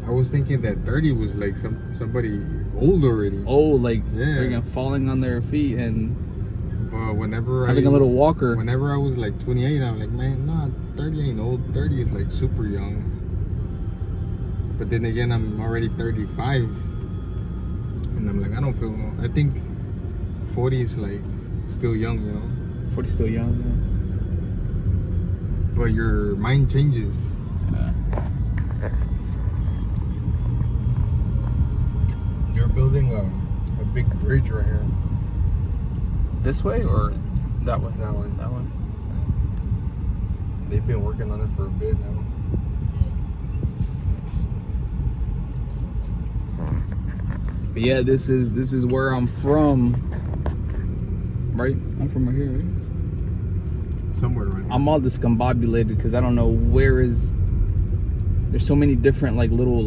I was thinking that 30 was like somebody old already. Oh, like yeah, freaking falling on their feet and whenever having a little walker. Whenever I was like 28, I'm like, man, nah, 30 ain't old. 30 is like super young. But then again, I'm already 35, and I'm like, I think 40 is like still young, you know. 40 still young, yeah. But your mind changes. Yeah. They're building a big bridge right here. This way or that way? That one. That one. They've been working on it for a bit now. But yeah, this is where I'm from. Right? I'm from right here, right? Somewhere right here. I'm all discombobulated because I don't know where is. There's so many different like little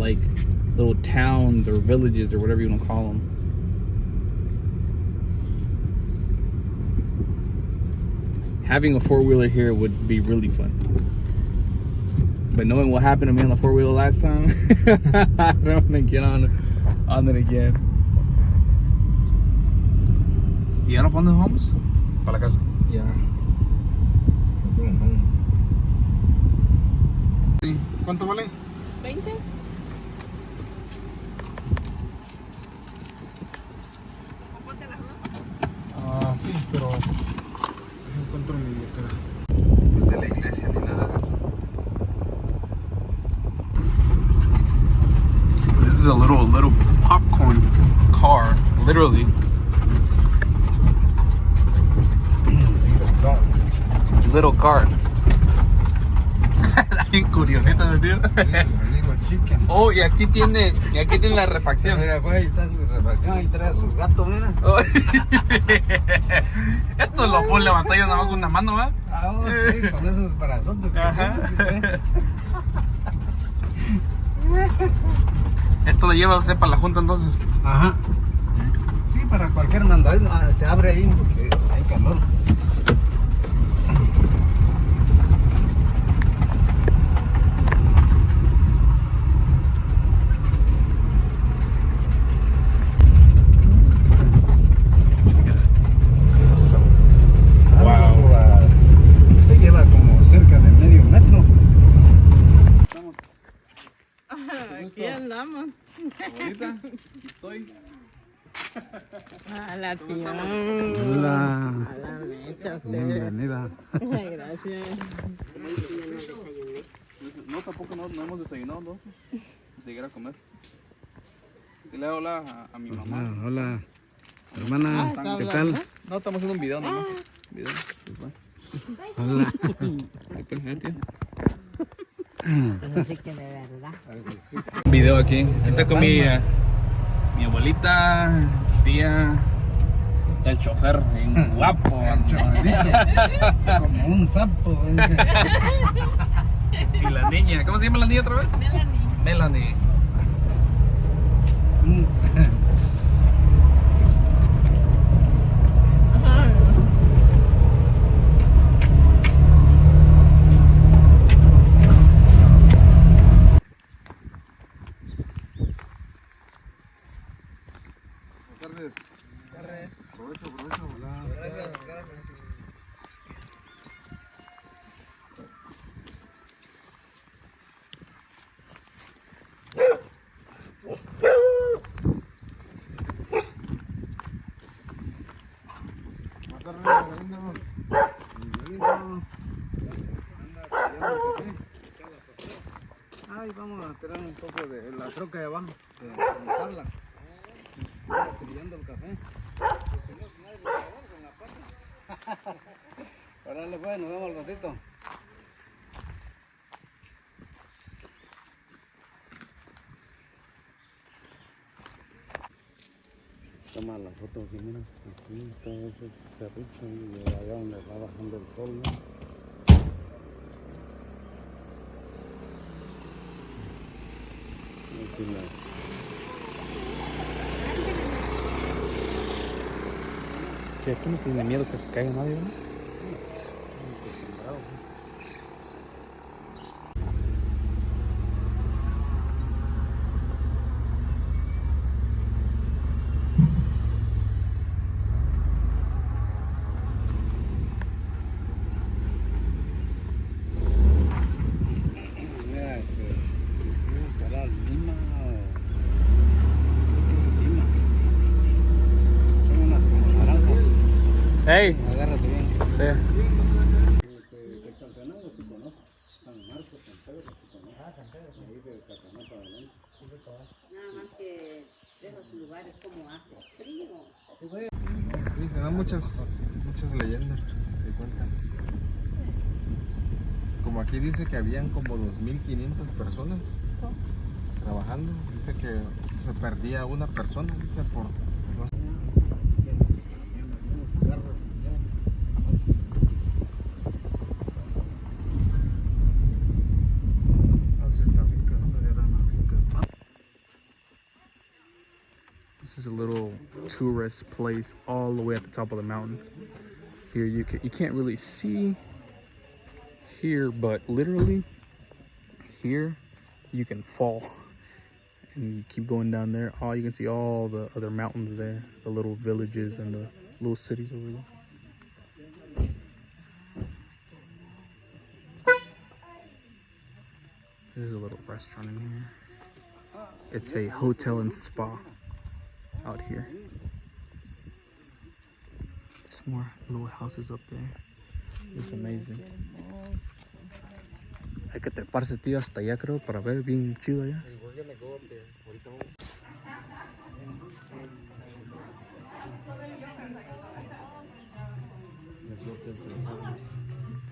towns or villages or whatever you want to call them. Having a four-wheeler here would be really fun. But knowing what happened to me on the four-wheeler last time, I don't want to get on it again. ¿Y ya no ponen homes? Para la casa. Yeah. We're going home. ¿Cuánto vale? 20. Sí, pero no encuentro mi billetera. Pues de la iglesia ni nada de eso. This is a little popcorn car, literally. Little car. Bien curiosito de tío. Oh, y aquí tiene la refacción. Mira, pues ahí está su refacción, ahí trae a su gato, mira. Oh. Esto lo puedo levantar yo nada más con una mano, ¿va? Ah, oh, sí, con esos brazotes que tiene, Esto lo lleva usted para la junta entonces. Ajá. Sí, para cualquier mandado se abre ahí porque hay calor. Wow. Estoy. A la tía. Hola. A la mecha usted. Bienvenida. Gracias. No, tampoco no hemos desayunado, ¿no? Llegar a comer. Dile hola a mi mamá. Hola. Hermana, ¿qué tal? No, estamos haciendo un video nomás. Video. Hola. Así que de verdad. Un video aquí. Está con mi abuelita, tía. Está el chofer, bien guapo. Como un sapo. Y la niña, ¿cómo se llama la niña otra vez? Melanie. Ay, vamos a tirar un poco de la troca de abajo, de montarla. Brillando el café. Órale pues, nos vemos al ratito. Toma la foto aquí, mira, aquí todo ese cerrito y allá donde va bajando el sol, ¿no? ¿Qué? ¿Aquí no tiene miedo que se caiga nadie, no? Mira, si será Lima o Lima. Son unas como naranjas. Hey. Agárrate bien. Sí. El Santanado sí conozco. San Marcos, San Pedro sí conozco. Ah, San Pedro. Ahí de Cataná para adelante. Nada más que de esos lugares como hace frío. Sí, se dan muchas leyendas que cuentan. Como aquí dice que habían como 2.500 personas trabajando. Dice que se perdía una persona, dice por... This is a little tourist place all the way at the top of the mountain. Here you can't really see here, but literally here you can fall. And you keep going down there. Oh, you can see all the other mountains there, the little villages and the little cities over there. There's a little restaurant in here. It's a hotel and spa out here. There's more little houses up there. It's amazing. Hay que treparse, tío, hasta allá, creo, para ver bien chido allá.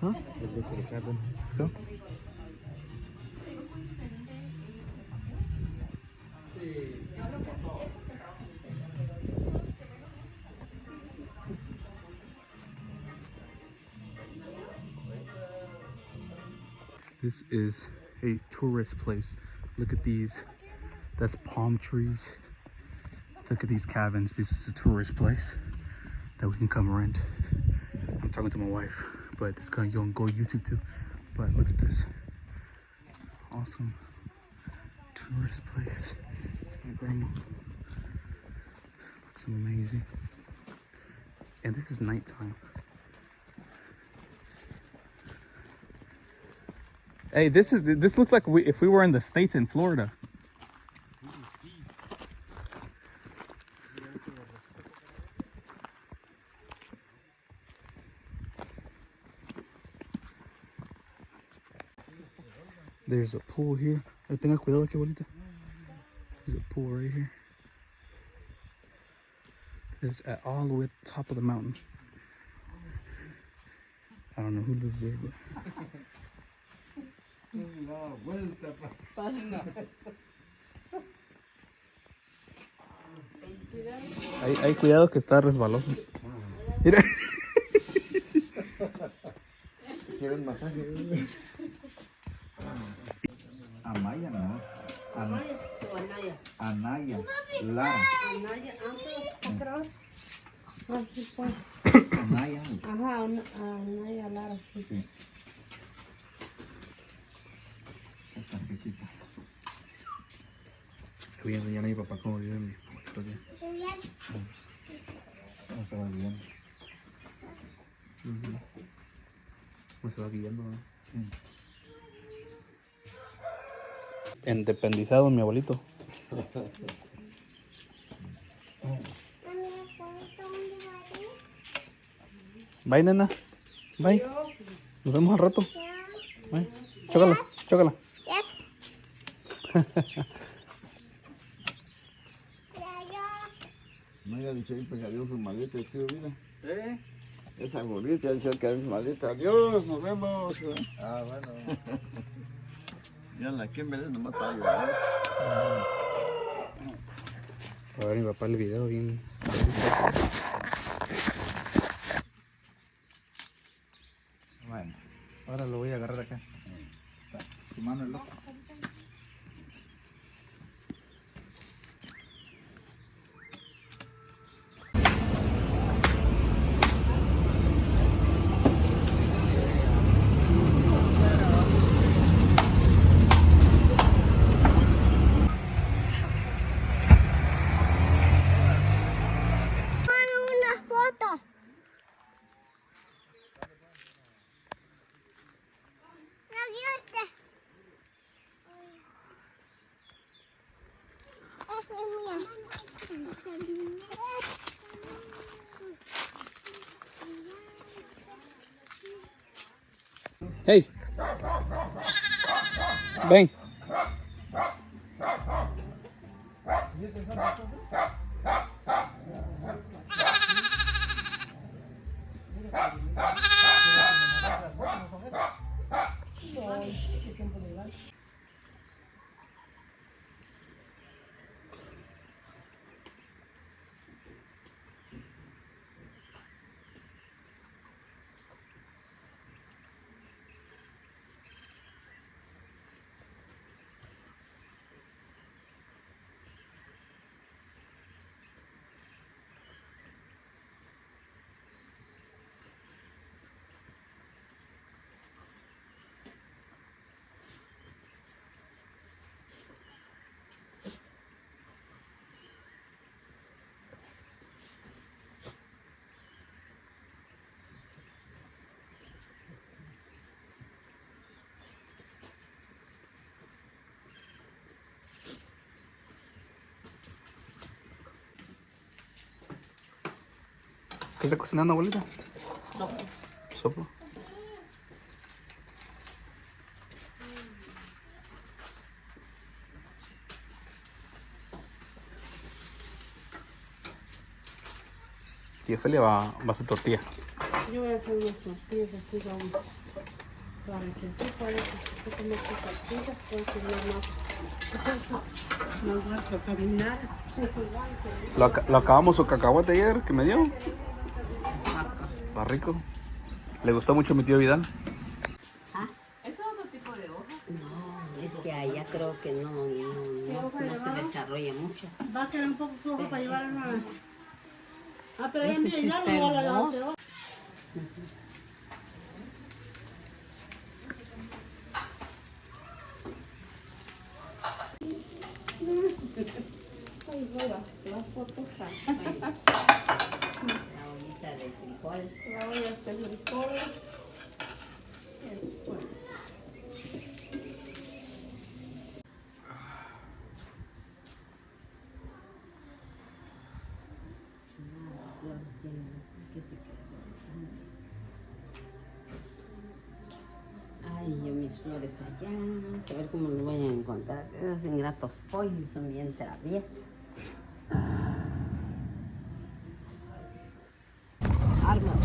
Huh? Let's go to the cabin. Let's go. This is a tourist place. Look at these. That's palm trees. Look at these cabins. This is a tourist place that we can come rent. I'm talking to my wife, but this guy on go YouTube too. But look at this. Awesome tourist place. My grandma. Looks amazing. And this is nighttime. Hey, this looks like if we were in the States in Florida. There's a pool here. Tenga cuidado aquí, abuelita. There's a pool right here. It's at all the way at the top of the mountain. I don't know who lives there, but hay cuidado que está resbaloso. Mira. ¿Quieres masaje? Amaya, no. Anaya o Anaya. Anaya. Lara. Anaya, antes, así fue. Anaya. Ajá, Anaya Lara, sí. Sí. La tarjetita. Le voy a enseñar a mi papá cómo vive mi abuelito allá. No se va bien. ¿Cómo se va guiando? Sí. Independizado mi abuelito. Bye, nena. Bye. Nos vemos al rato. Bye. Chócala, chócala. Mira, dice ahí pegadió su maleta, tío, mira. Esa bolita, dice que es maleta. Adiós, nos vemos. Ah, bueno. Ya la que me nomás está ayudando. A ver mi papá el video bien. Bueno, ahora lo voy a agarrar acá. Tu mano es loca. Hey. Ven. ¿Qué está cocinando, abuelita? Sopa. Sopa. Tía Felia va a hacer tortilla. Yo voy a hacer unas tortillas aquí vamos. Para que sí parece que comer tortillas, puede tener más rato caminar. Lo acabamos su cacahuate ayer que me dio. Está rico. ¿Le gustó mucho mi tío Vidal? ¿Este es otro tipo de hoja? No, es que allá creo que no se desarrolla mucho. Va a querer un poco flojo para llevar una. Ah, pero Ese sí ya está no va a la hermoso. Ay, hola, las fotos. La ollita de frijoles. La olla de frijoles. Ay, yo mis flores allá, saber cómo lo voy a encontrar. Esos ingratos pollos son bien traviesos. Armas.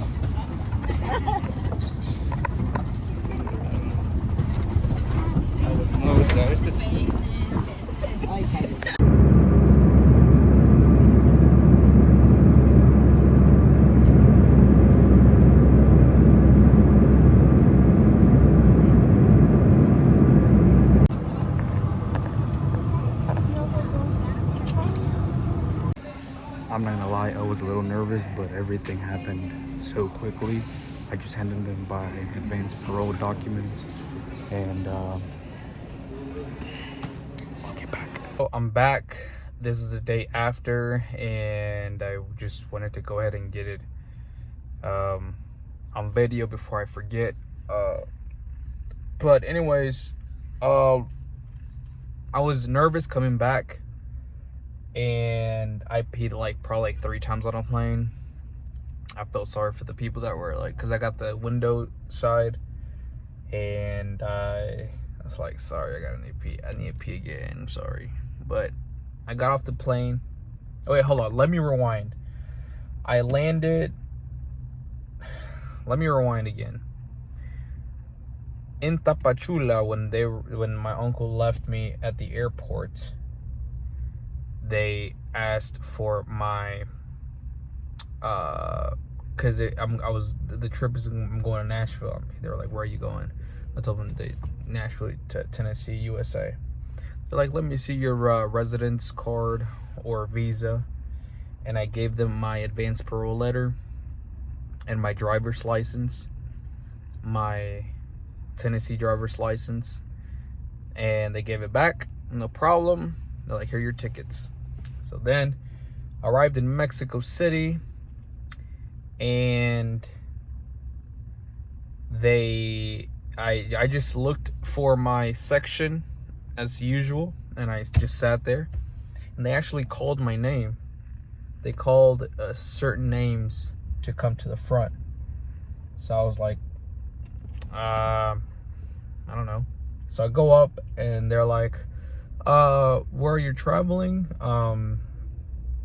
Ay, I'm not gonna lie, I was a little nervous, but everything happened so quickly. I just handed them by advance parole documents, and I'll get back. So I'm back. This is the day after, and I just wanted to go ahead and get it on video before I forget. But anyways, I was nervous coming back, and I peed probably 3 times on a plane. I felt sorry for the people that were because I got the window side, and I was like, sorry, I need to pee again. I'm sorry. But I got off the plane. Oh wait, hold on, let me rewind. I landed, let me rewind again. In Tapachula, when my uncle left me at the airport, they asked for my because the trip is, I'm going to Nashville. They were like, where are you going? I told them Nashville to Tennessee, USA. They're like, let me see your residence card or visa. And I gave them my advance parole letter and my driver's license, my Tennessee driver's license, and they gave it back, no problem. They're like, here are your tickets. So then I arrived in Mexico City, and I just looked for my section as usual, and I just sat there, and they actually called my name. They called certain names to come to the front. So I was like, I don't know. So I go up, and they're like, where are you traveling? I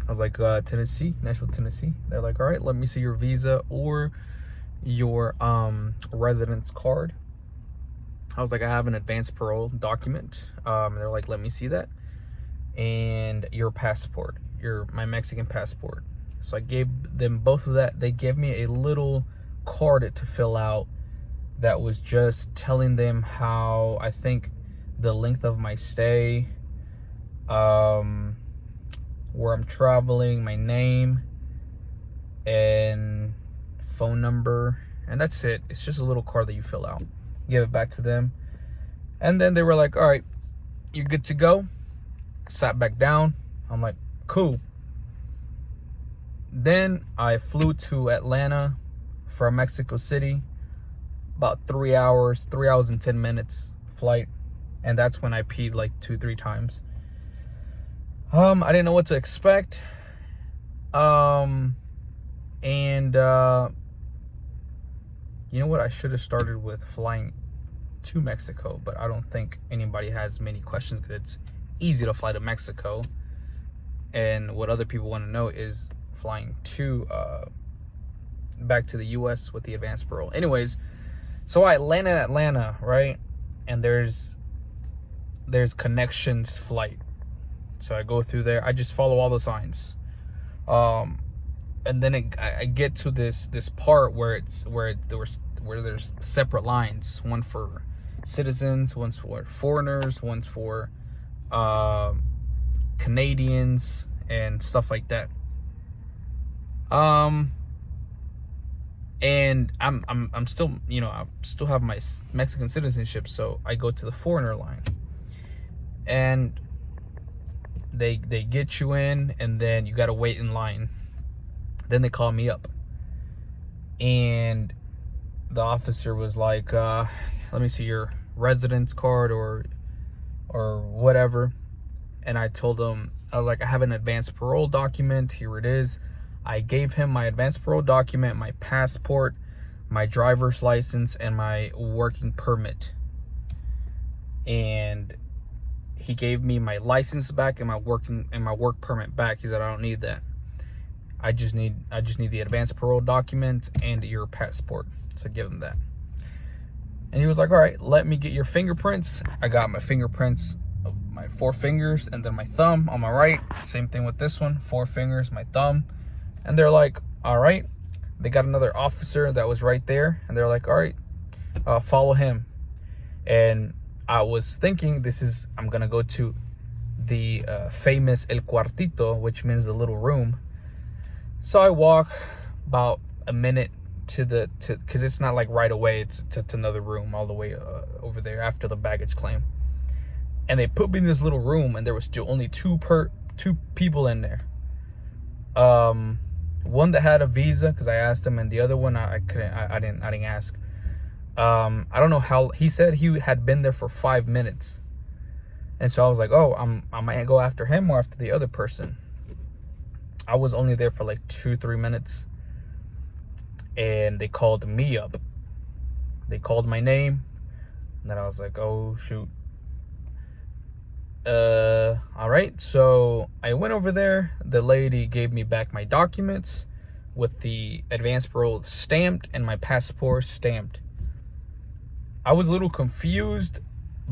was like, Tennessee, Nashville, Tennessee. They're like, all right, let me see your visa or your residence card. I was like, I have an advance parole document. They're like, let me see that. And your passport, my Mexican passport. So I gave them both of that. They gave me a little card to fill out that was just telling them how, I think, the length of my stay, where I'm traveling, my name, and phone number, and that's it. It's just a little card that you fill out. Give it back to them, and then they were like, all right, you're good to go. Sat back down. I'm like, cool. Then I flew to Atlanta from Mexico City, about 3 hours and 10 minutes flight, and that's when I peed like 2-3 times. I didn't know what to expect. And you know what? I should have started with flying to Mexico, but I don't think anybody has many questions because it's easy to fly to Mexico. And what other people want to know is flying to back to the US with the advanced parole. Anyways, so I land in Atlanta, right? And there's connections flight. So I go through there. I just follow all the signs. And then I get to this part where there's separate lines. One for citizens, one's for foreigners, one's for Canadians and stuff like that. And I'm still, I still have my Mexican citizenship, so I go to the foreigner line, and they get you in, and then you gotta wait in line. Then they call me up, and the officer was like, let me see your residence card or whatever. And I told him, I was like, I have an advanced parole document, here it is. I gave him my advanced parole document, my passport, my driver's license, and my working permit. and he gave me my license back and my work permit back. He said, I don't need that. I just need the advance parole document and your passport. So give him that. And he was like, all right, let me get your fingerprints. I got my fingerprints of my 4 fingers and then my thumb on my right. Same thing with this one, 4 fingers, my thumb. And they're like, all right. They got another officer that was right there. And they're like, all right, follow him. And I was thinking I'm going to go to the famous El Cuartito, which means the little room. So I walk about a minute because it's not like right away. It's another room all the way over there after the baggage claim. And they put me in this little room, and there was still only two people in there. One that had a visa, because I asked him, and the other one I didn't ask. I don't know how. He said he had been there for 5 minutes, and so I was like, oh, I might go after him or after the other person. I was only there for like 2-3 minutes, and they called me up. They called my name, and then I was like, oh shoot. All right, so I went over there. The lady gave me back my documents with the advance parole stamped and my passport stamped. I was a little confused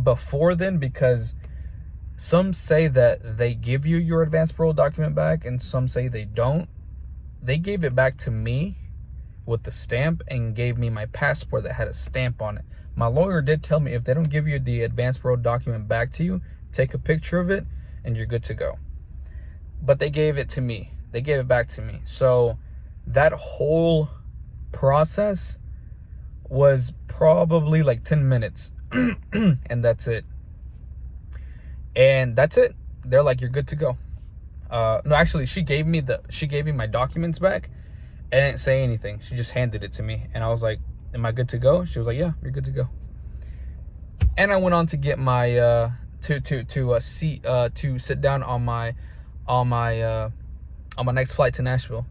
before then, because some say that they give you your advance parole document back and some say they don't. They gave it back to me with the stamp and gave me my passport that had a stamp on it. My lawyer did tell me if they don't give you the advance parole document back to you, take a picture of it and you're good to go. But they gave it to me. They gave it back to me. So that whole process was probably like 10 minutes and that's it. And that's it. They're like, you're good to go. No, actually, she gave me my documents back and didn't say anything. She just handed it to me, and I was like, am I good to go? She was like, yeah, you're good to go. And I went on to get my to sit down on my next flight to Nashville.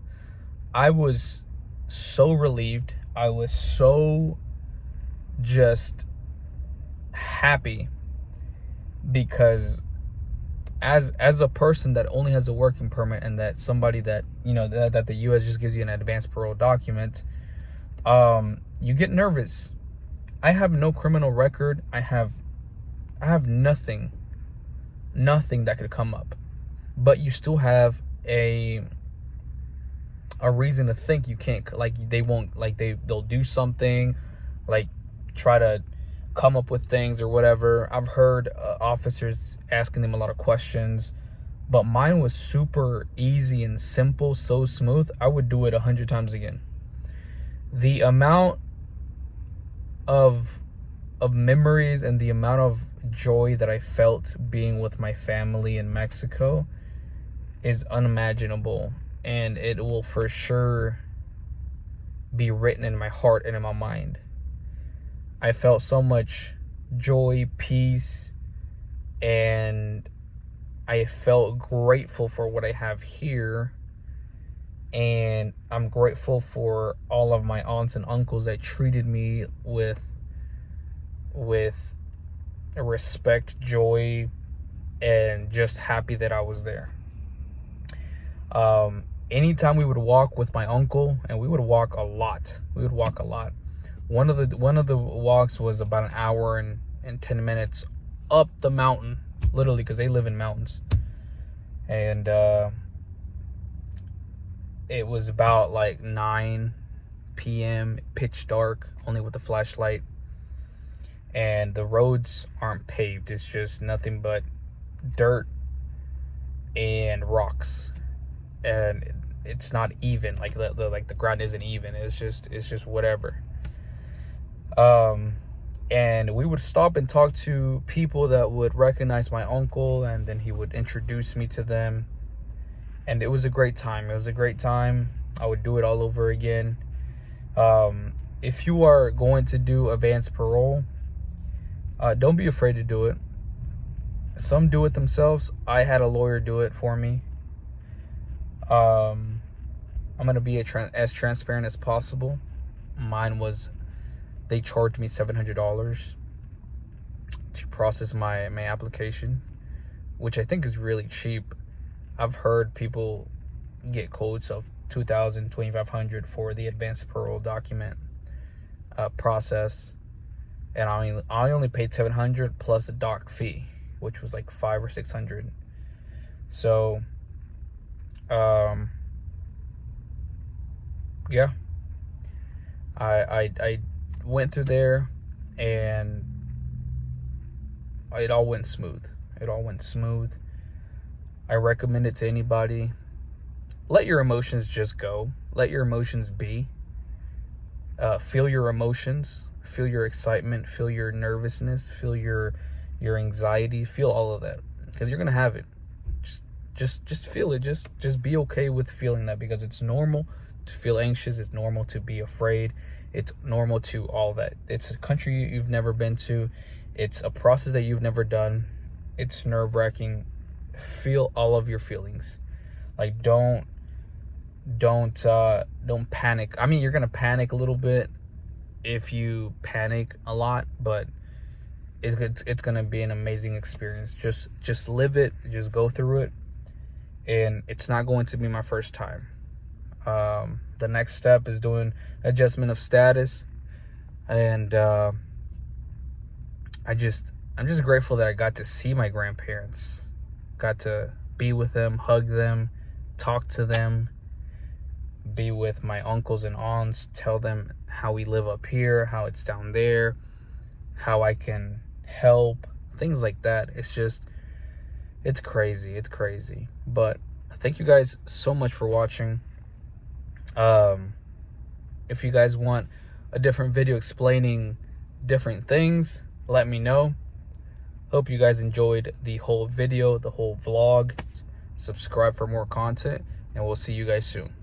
I was so relieved. I was so just happy, because as a person that only has a working permit, and that somebody that, you know, that the U.S. just gives you an advance parole document, you get nervous. I have no criminal record. I have nothing that could come up, but you still have a reason to think you can't, like, they won't, like, they'll do something, like try to come up with things or whatever. I've heard officers asking them a lot of questions, but mine was super easy and simple, so smooth. I would do it 100 times again. The amount of memories and the amount of joy that I felt being with my family in Mexico is unimaginable, and it will for sure be written in my heart and in my mind. I felt so much joy, peace, and I felt grateful for what I have here. And I'm grateful for all of my aunts and uncles that treated me with respect, joy, and just happy that I was there. Anytime we would walk with my uncle, and we would walk a lot. One of the walks was about an hour and 10 minutes up the mountain, literally, because they live in mountains. And it was about like 9 p.m., pitch dark, only with a flashlight. And the roads aren't paved. It's just nothing but dirt and rocks. And it's not even, like the ground isn't even. It's just whatever. And we would stop and talk to people that would recognize my uncle, and then he would introduce me to them. And it was a great time. I would do it all over again. If you are going to do advance parole, don't be afraid to do it. Some do it themselves. I had a lawyer do it for me. I'm going to be as transparent as possible. Mine was, they charged me $700. to process my application, which I think is really cheap. I've heard people get quotes of $2,000, $2,500 for the advanced parole document process, and I only paid $700 plus a doc fee, which was like $500 or $600. So, yeah, I went through there, and it all went smooth. I recommend it to anybody. Let your emotions just go. Let your emotions be. Feel your emotions. Feel your excitement. Feel your nervousness. Feel your anxiety. Feel all of that, because you're gonna have it. Just feel it. Just be okay with feeling that, because it's normal to feel anxious. It's normal to be afraid. It's normal to all that. It's a country you've never been to. It's a process that you've never done. It's nerve-wracking. Feel all of your feelings. Like, don't panic. I mean, you're gonna panic a little bit if you panic a lot, but it's gonna be an amazing experience. Just live it. Just go through it. And it's not going to be my first time. The next step is doing adjustment of status, and I'm just grateful that I got to see my grandparents, got to be with them, hug them, talk to them, be with my uncles and aunts, tell them how we live up here, how it's down there, how I can help, things like that. It's crazy. But thank you guys so much for watching. If you guys want a different video explaining different things, let me know. Hope you guys enjoyed the whole video, the whole vlog. Subscribe for more content, and we'll see you guys soon.